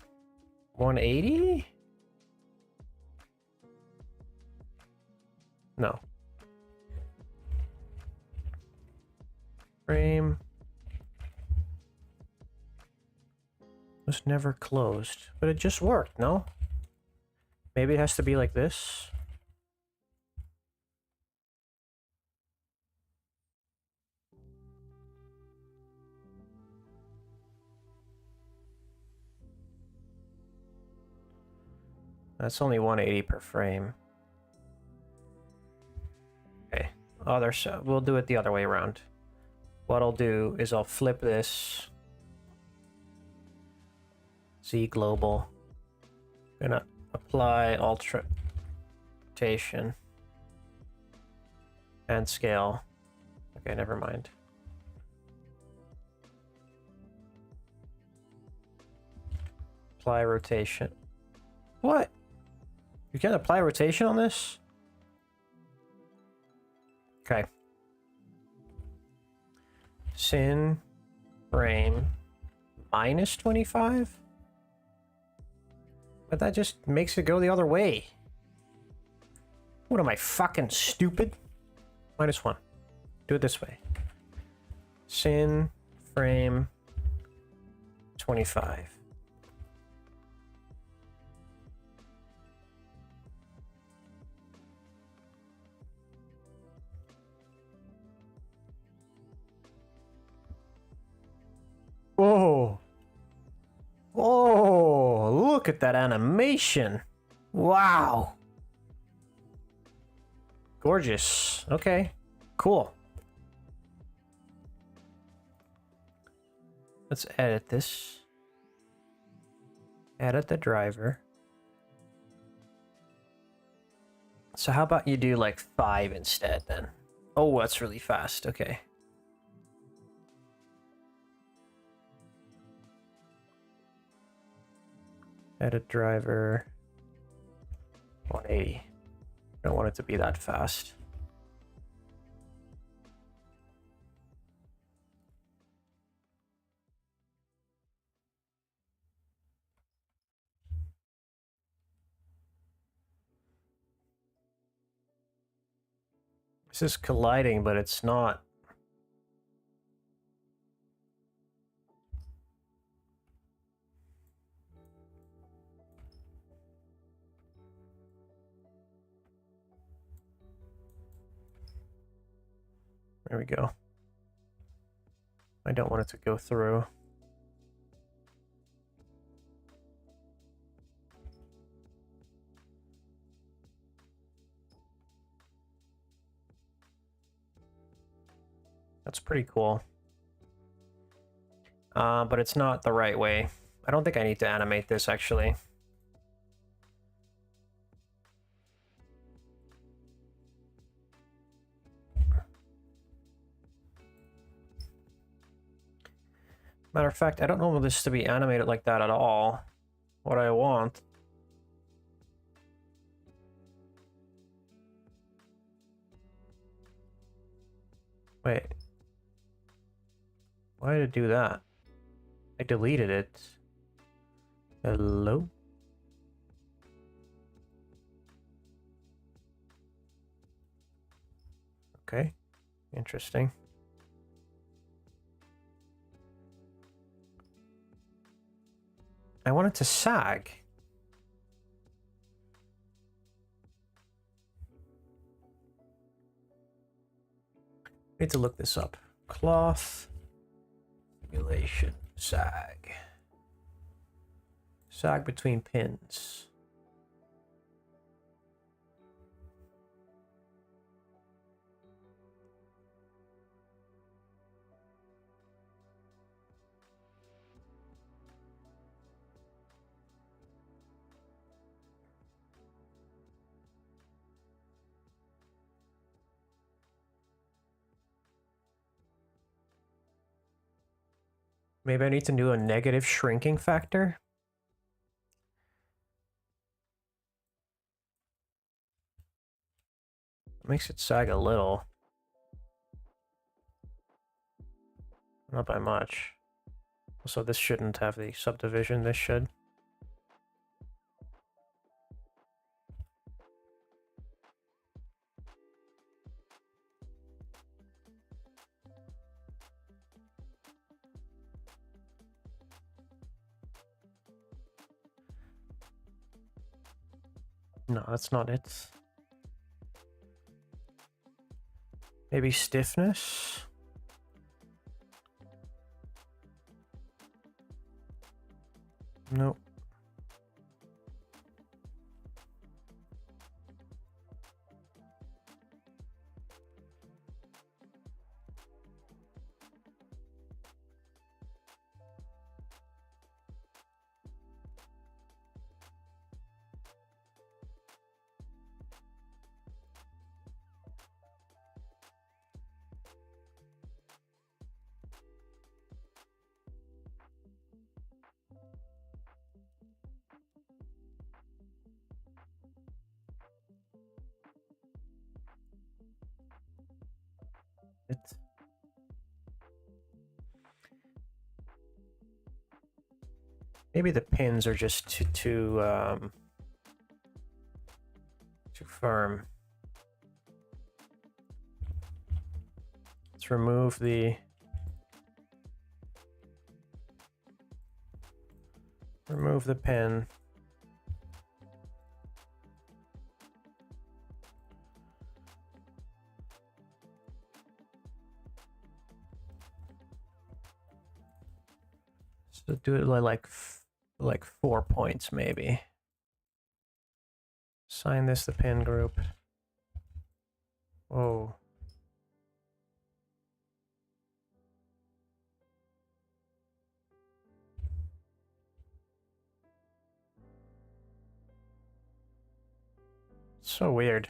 180? No. Frame was never closed, but it just worked, no? Maybe it has to be like this. That's only 180 per frame. Okay, other side. We'll do it the other way around. What I'll do is I'll flip this. Z global. Gonna apply ultra rotation and scale. Okay, never mind. Apply rotation. What? You can't apply rotation on this? Okay. Sin frame minus 25? But that just makes it go the other way. What am I, fucking stupid? Minus 1. Do it this way. Sin frame 25. Whoa. Oh, look at that animation. Wow. Gorgeous. Okay, cool. Let's edit this. Edit the driver. So how about you do like 5 instead then? Oh, that's really fast. Okay. Edit driver 180. Don't want it to be that fast. This is colliding, but it's not. There we go. I don't want it to go through. That's pretty cool. But it's not the right way. I don't think I need to animate this, actually. Matter of fact, I don't want this to be animated like that at all. What I want... Wait. Why did it do that? I deleted it. Hello? Okay. Interesting. I want it to sag. I need to look this up. Cloth simulation sag. Sag between pins. Maybe I need to do a negative shrinking factor. Makes it sag a little. Not by much. So this shouldn't have the subdivision, this should. No, that's not it. Maybe stiffness? Nope. Maybe the pins are just too firm. Let's remove the pin. So do it like 4 points maybe. Assign this the pin group. Whoa. So weird.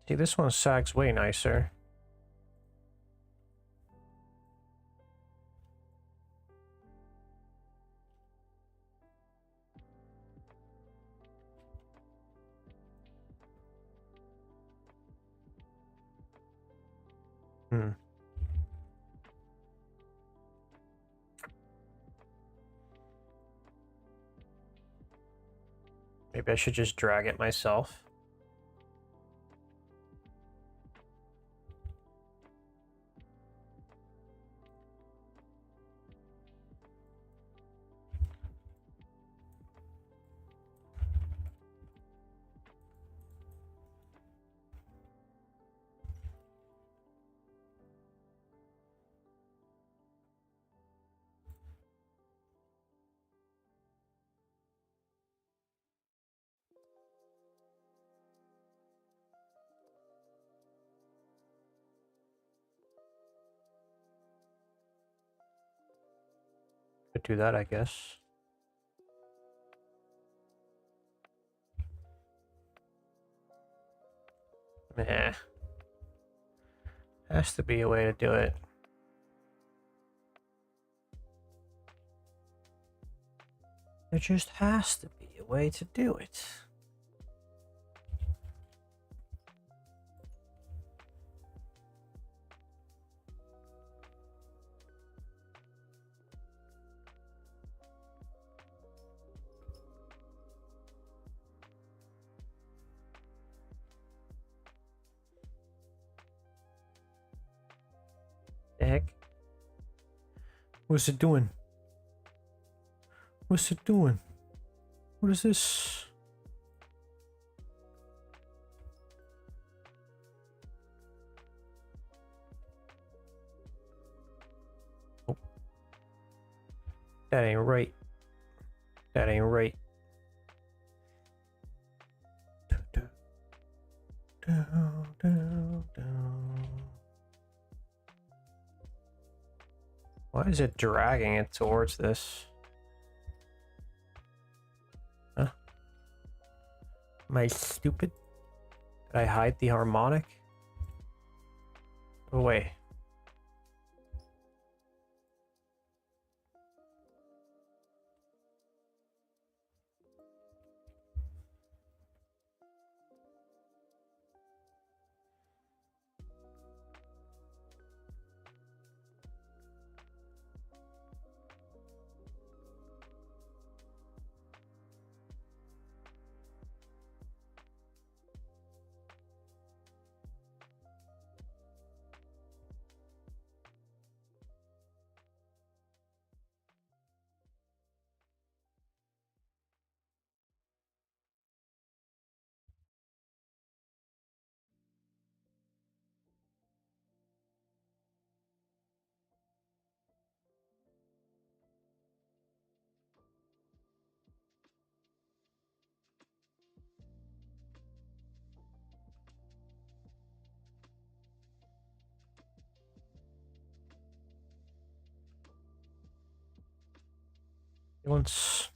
See, this one sags way nicer. Maybe I should just drag it myself. Could do that, I guess. Nah. Has to be a way to do it. There just has to be a way to do it. The heck? What's it doing? What's it doing? What is this? Oh. That ain't right. That ain't right. Why is it dragging it towards this? Huh? Am I stupid? Did I hide the harmonic? Go away. Once.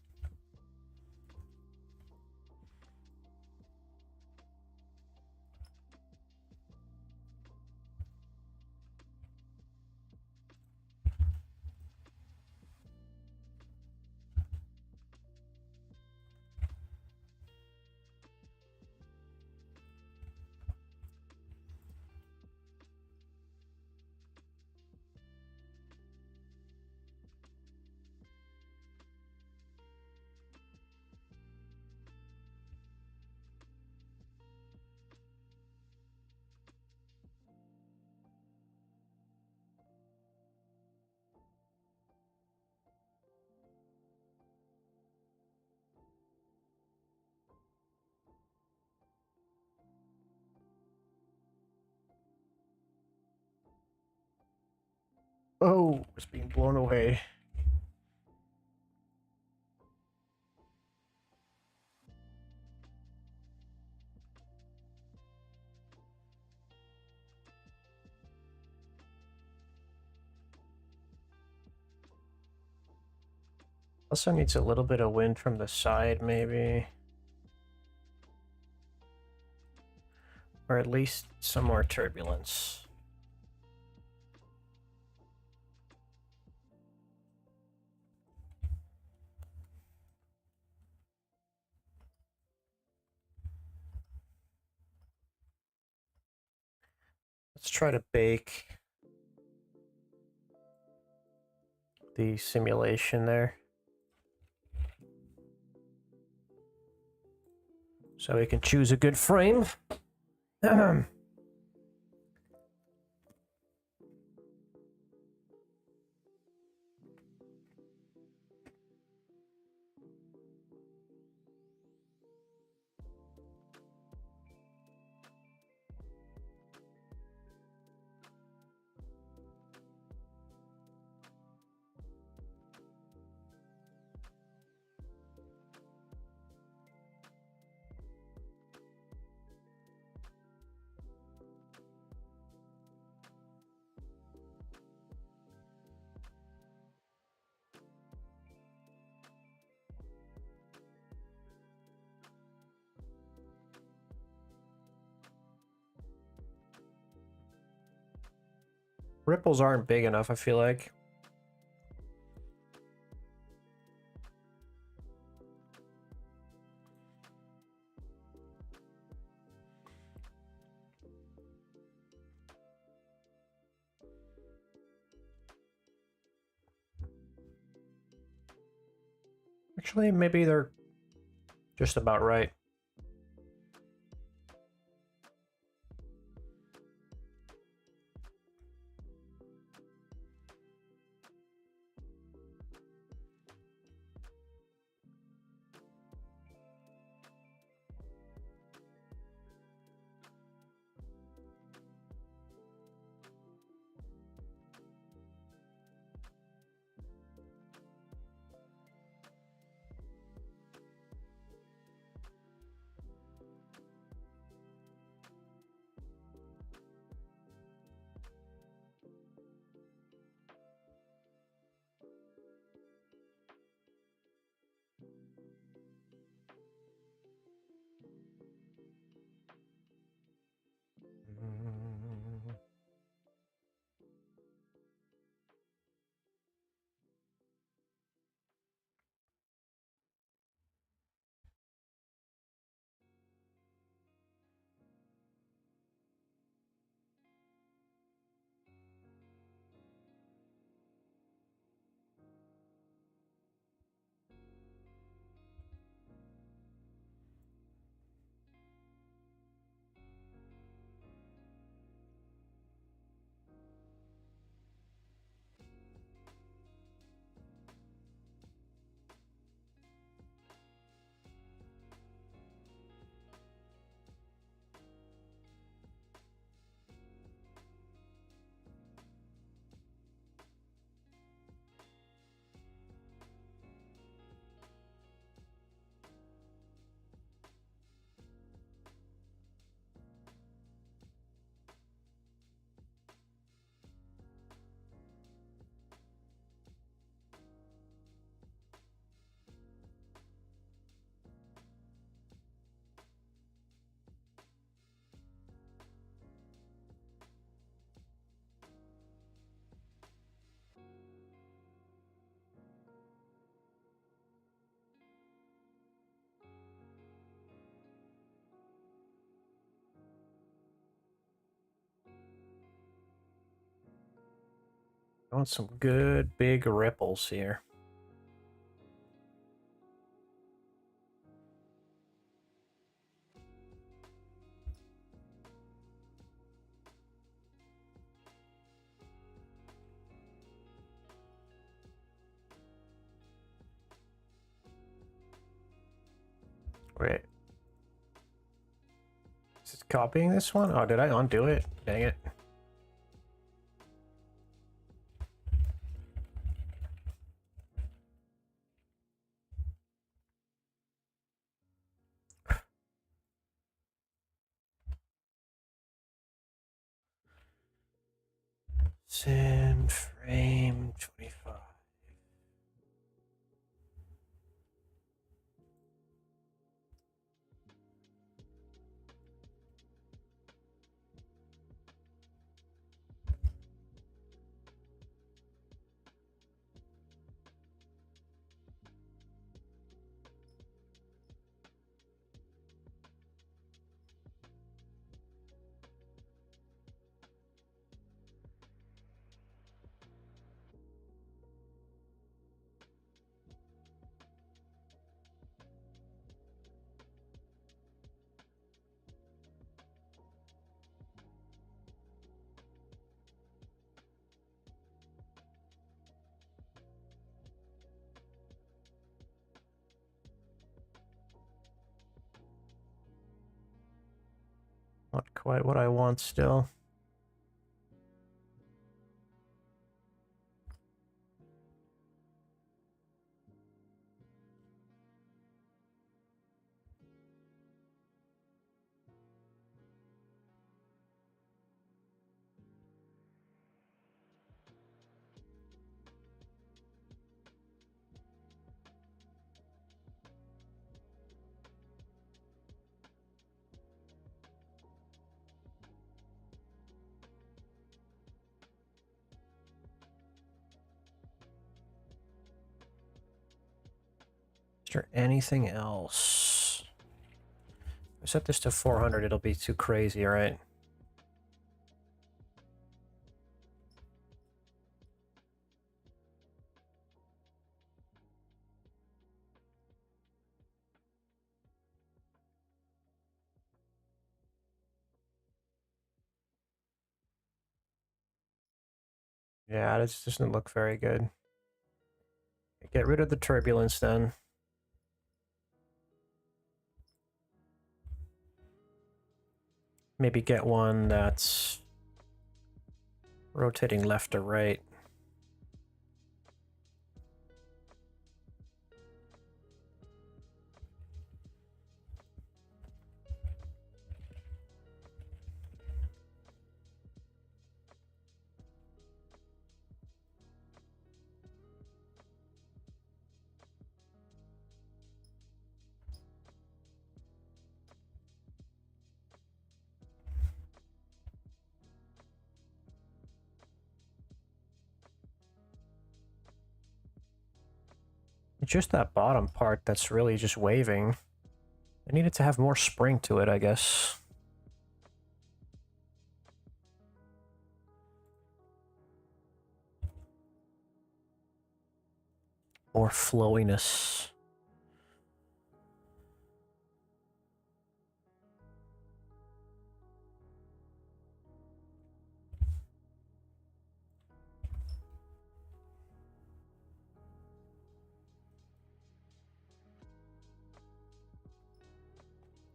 Oh, it's being blown away. Also needs a little bit of wind from the side, maybe. Or at least some more turbulence. Let's try to bake the simulation there. So we can choose a good frame. Ripples aren't big enough, I feel like. Actually, maybe they're just about right. I want some good big ripples here. Wait. Is it copying this one? Oh, did I undo it? Dang it. Send frame 25. Not quite what I want still. Is there anything else? If I set this to 400, it'll be too crazy, right? Yeah, this doesn't look very good. Get rid of the turbulence then. Maybe get one that's rotating left or right. Just that bottom part that's really just waving. I need it to have more spring to it, I guess. More flowiness.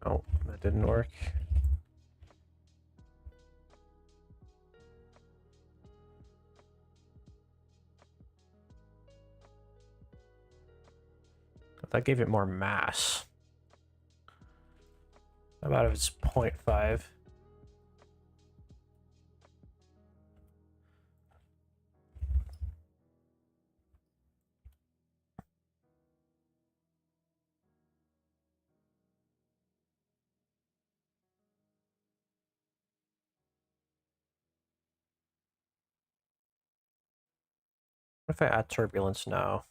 Oh, that didn't work. That gave it more mass. How about if it's 0.5? What if I add turbulence now?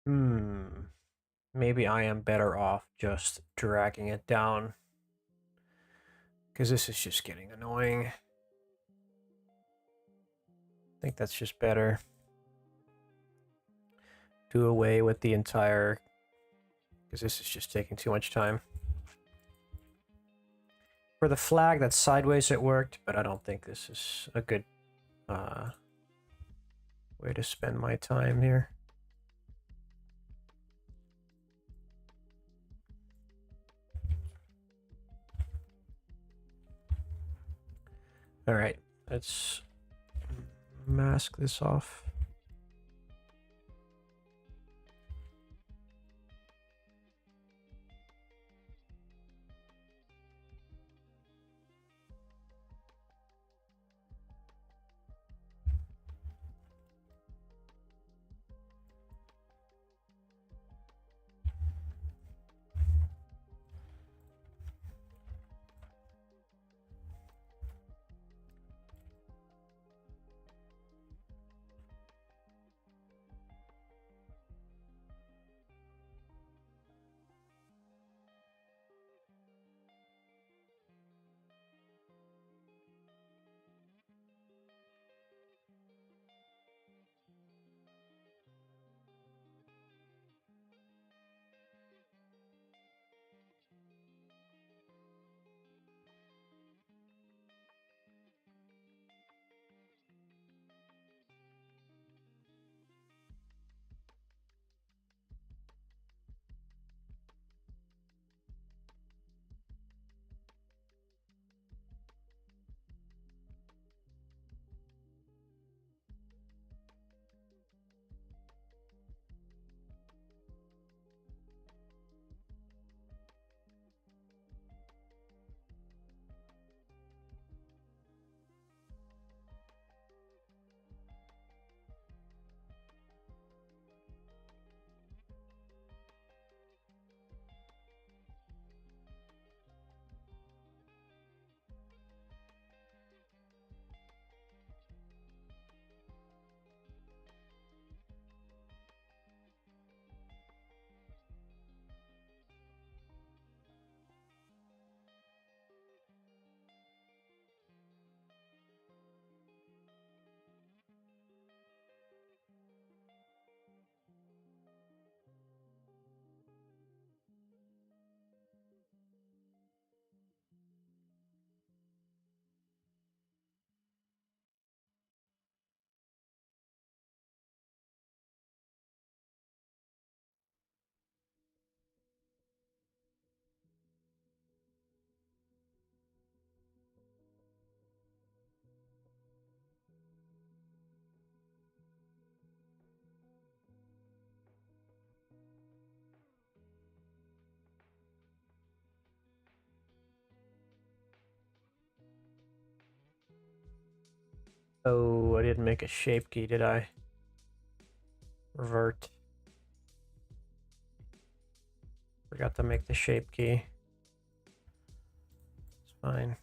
Maybe I am better off just dragging it down, because this is just getting annoying. I think that's just better. Do away with the entire, because this is just taking too much time. For the flag, that's sideways, it worked, but I don't think this is a good way to spend my time here. All right, let's mask this off. Oh, I didn't make a shape key, did I? Revert. Forgot to make the shape key. It's fine.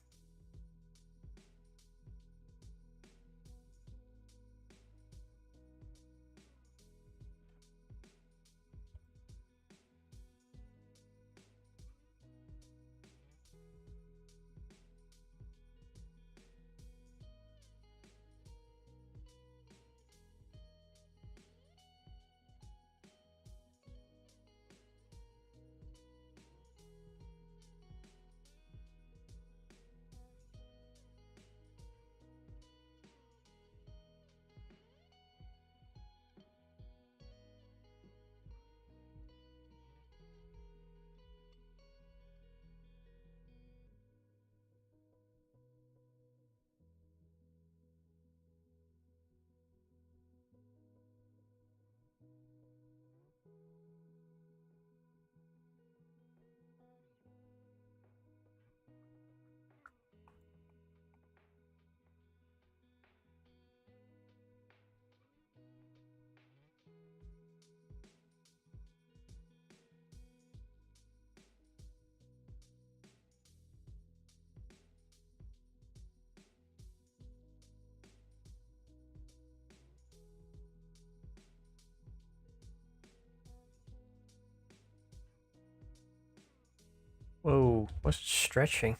Whoa, what's stretching?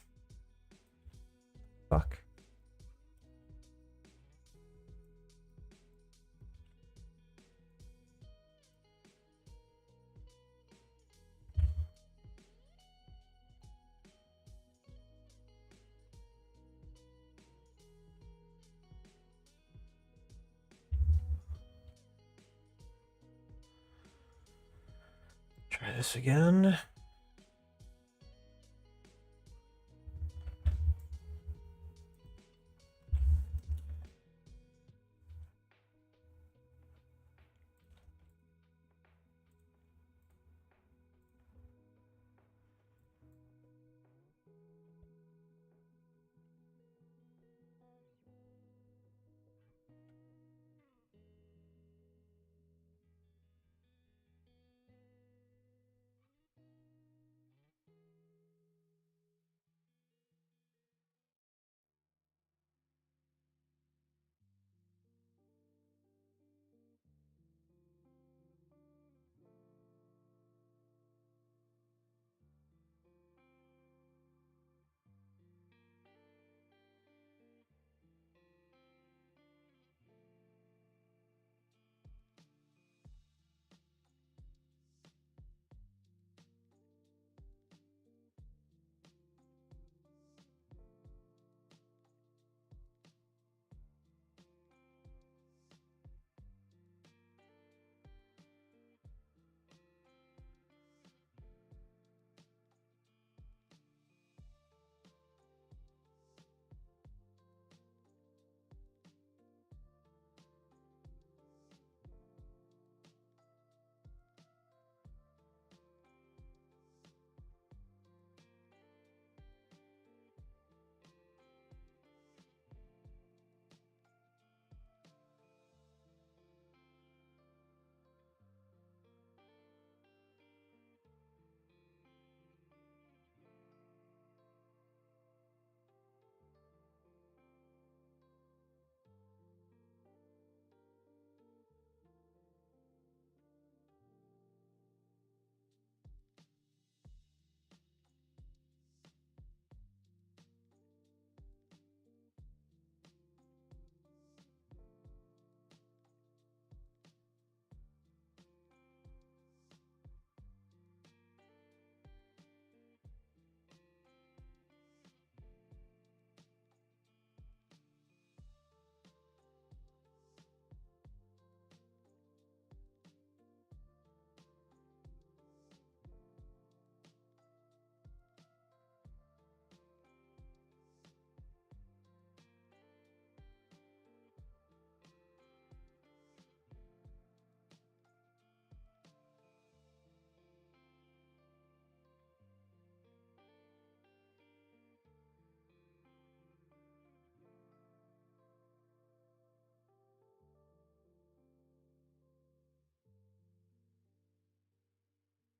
Fuck. Try this again.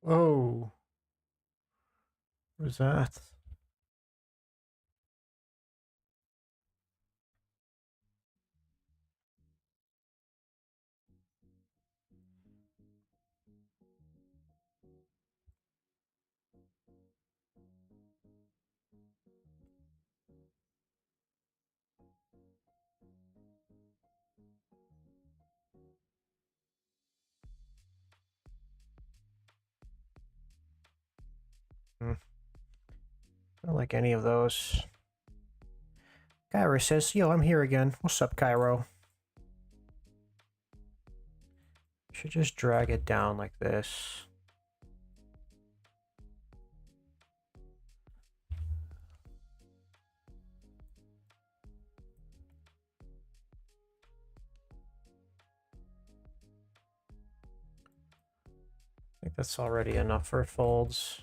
Whoa. What was that? I don't like any of those. Cairo says, yo, I'm here again. What's up, Cairo? Should just drag it down like this. I think that's already enough for folds.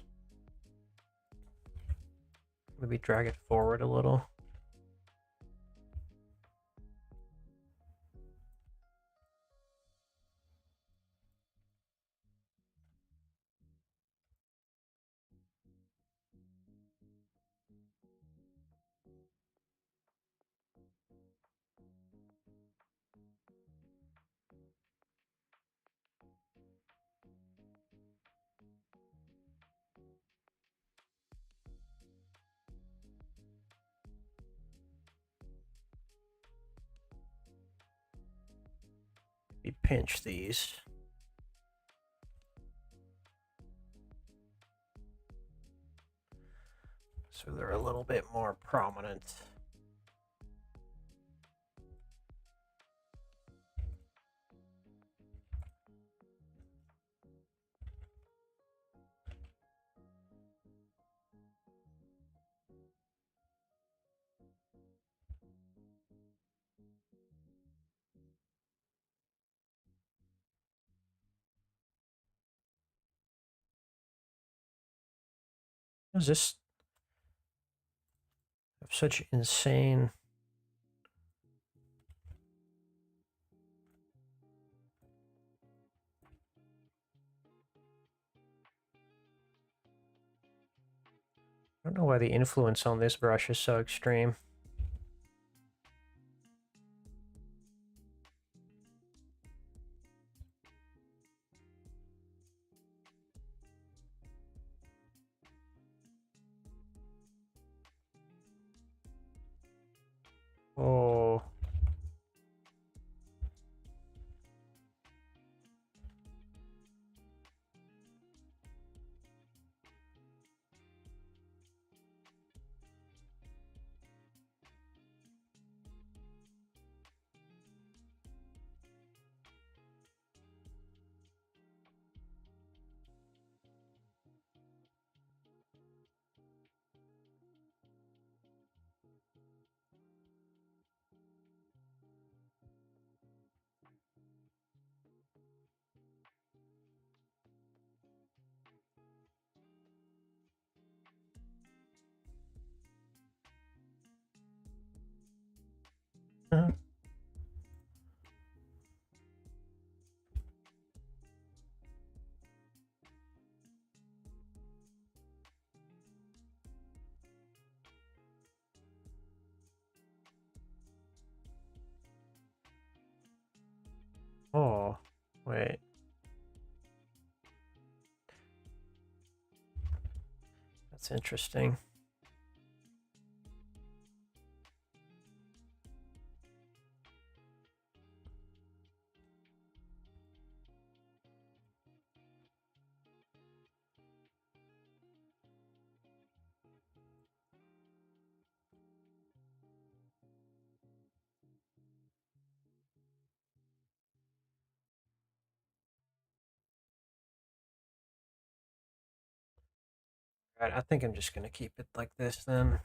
Maybe drag it forward a little. You pinch these. So they're a little bit more prominent. What is this? I have such insane. I don't know why the influence on this brush is so extreme. Oh. Uh-huh. Oh, wait. That's interesting. All right, I think I'm just gonna keep it like this then.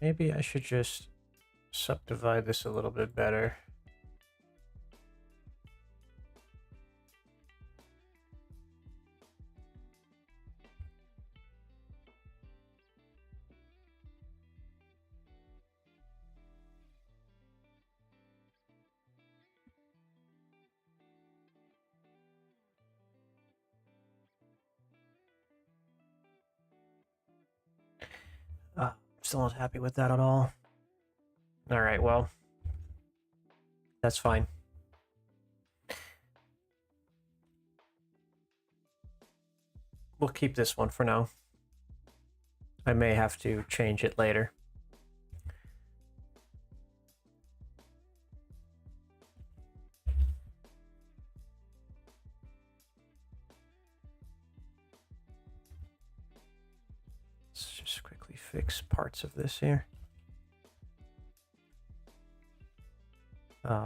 Maybe I should just subdivide this a little bit better. Still not happy with that at all. All right, well, that's fine. We'll keep this one for now. I may have to change it later. Let's just quickly fix parts of this here. Make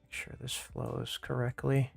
sure this flows correctly.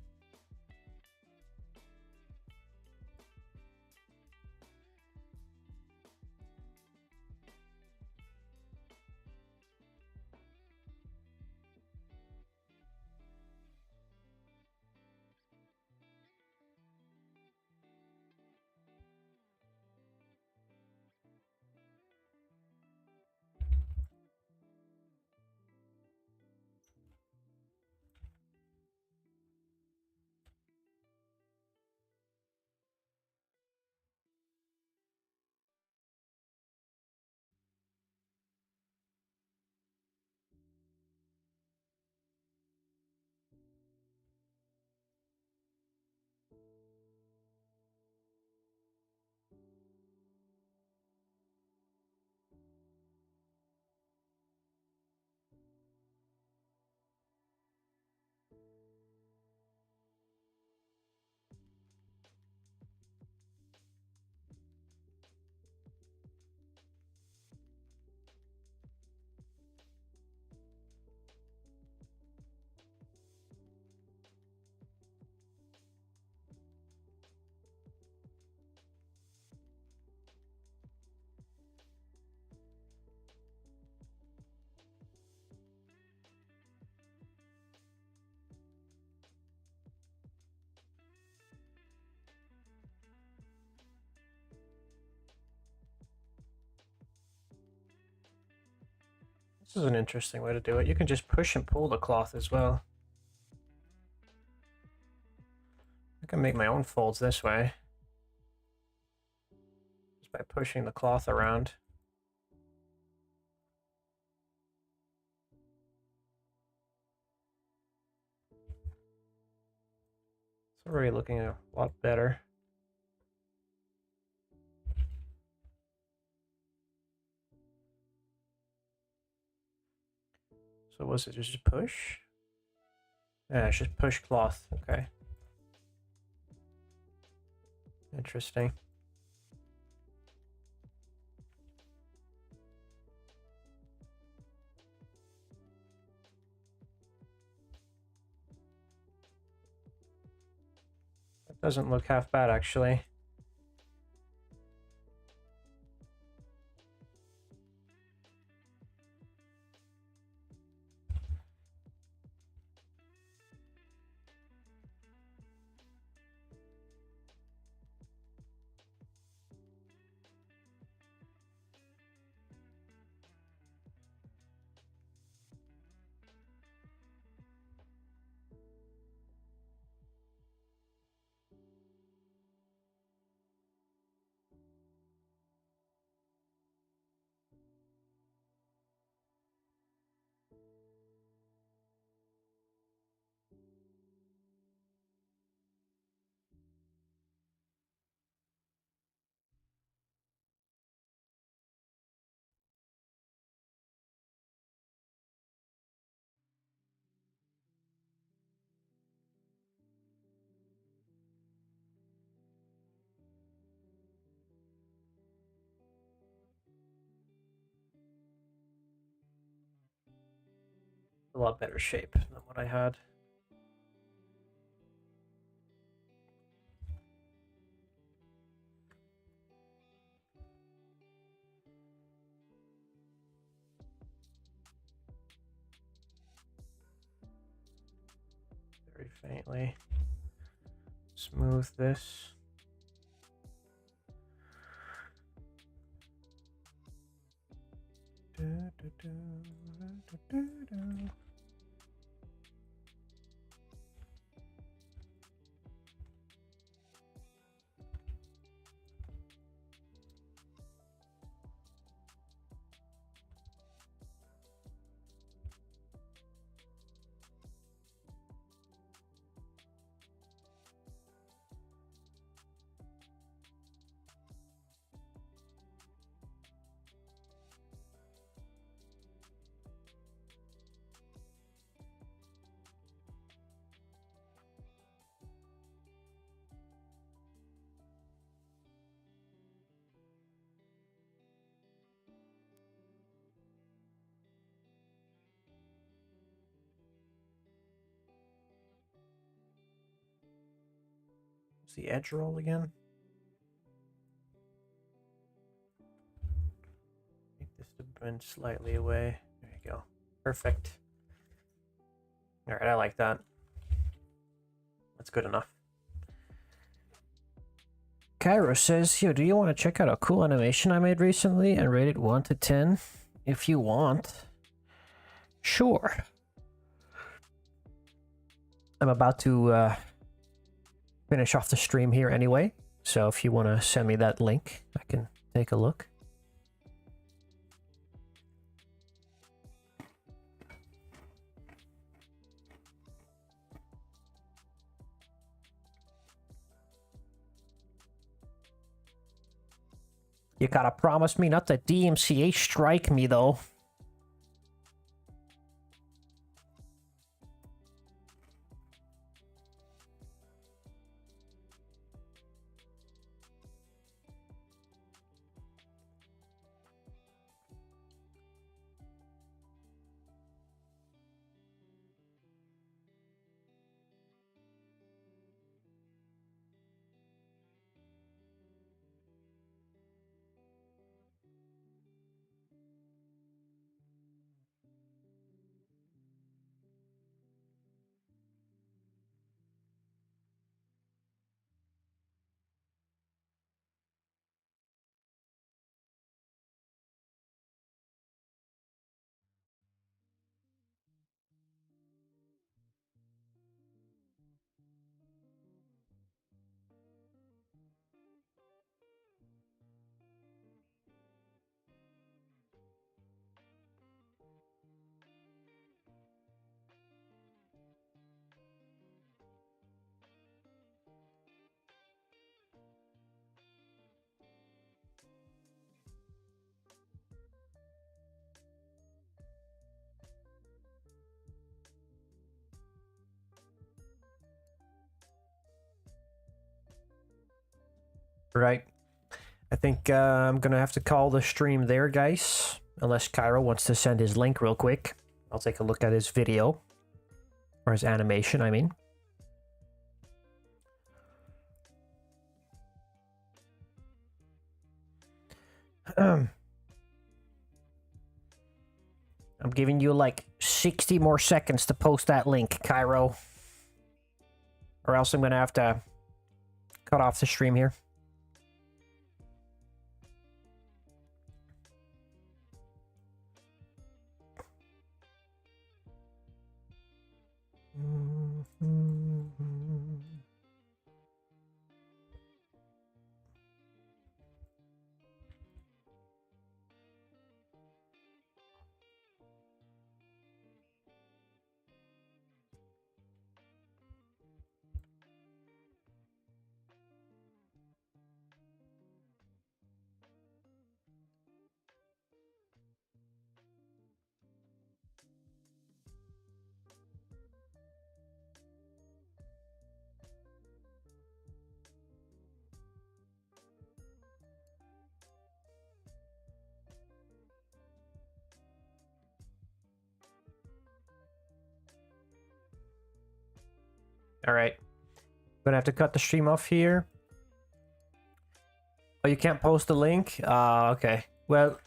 This is an interesting way to do it. You can just push and pull the cloth as well. I can make my own folds this way. Just by pushing the cloth around. It's already looking a lot better. So was it just push? Yeah, it's just push cloth. Okay. Interesting. That doesn't look half bad, actually. A lot better shape than what I had. faintly. Smooth this. What's the edge roll again? Make this to bend slightly away. There you go. Perfect. All right, I like that. That's good enough. Cairo says, yo, do you want to check out a cool animation I made recently and rate it 1 to 10? If you want. Sure. I'm about to finish off the stream here anyway, so if you want to send me that link, I can take a look. You gotta promise me not to DMCA strike me, though. Right. I think I'm gonna have to call the stream there, guys. Unless Cairo wants to send his link real quick. I'll take a look at his video. Or his animation, I mean. I'm giving you like 60 more seconds to post that link, Cairo. Or else I'm gonna have to cut off the stream here. All right. Gonna have to cut the stream off here. Oh, you can't post the link? Okay. Well,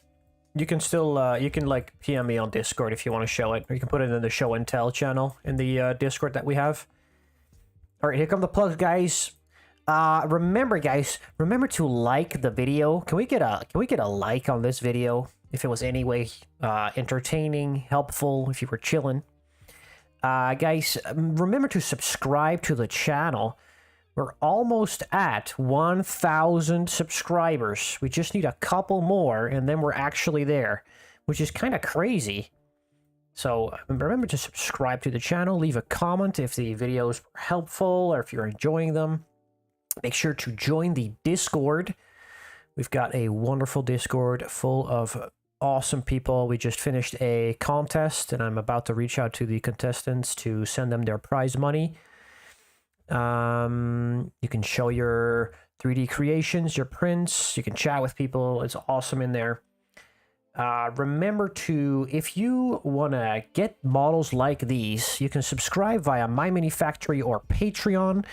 you can still, you can like PM me on Discord if you want to show it. Or you can put it in the show and tell channel in the Discord that we have. All right, here come the plugs, guys. Remember, guys, remember to like the video. Can we get a like on this video if it was any way entertaining, helpful, if you were chilling? Guys, remember to subscribe to the channel. We're almost at 1,000 subscribers. We just need a couple more, and then we're actually there, which is kind of crazy. So remember to subscribe to the channel, leave a comment if the videos were helpful or if you're enjoying them. Make sure to join the Discord. We've got a wonderful Discord full of awesome people. We just finished a contest, and I'm about to reach out to the contestants to send them their prize money. You can show your 3D creations, your prints. You can chat with people. It's awesome in there. Remember to, if you want to get models like these, you can subscribe via My Mini Factory or Patreon.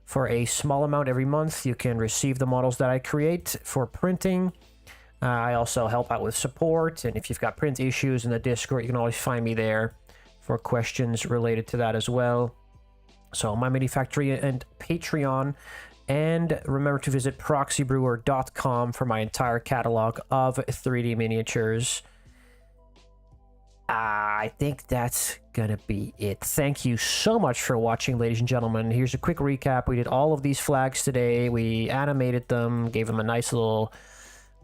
For a small amount every month, you can receive the models that I create for printing. I also help out with support, and if you've got print issues in the Discord, you can always find me there for questions related to that as well. So My Mini Factory and Patreon. And remember to visit ProxyBrewer.com for my entire catalog of 3D miniatures. I think that's gonna be it. Thank you so much for watching, ladies and gentlemen. Here's a quick recap. We did all of these flags today. We animated them, gave them a nice little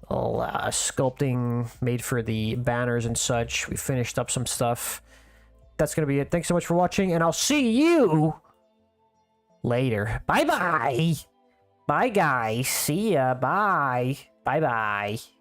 sculpting made for the banners and such. We finished up some stuff. That's gonna be it. Thanks so much for watching, and I'll see you later. Bye-bye. Bye, guys. See ya. Bye. Bye-bye.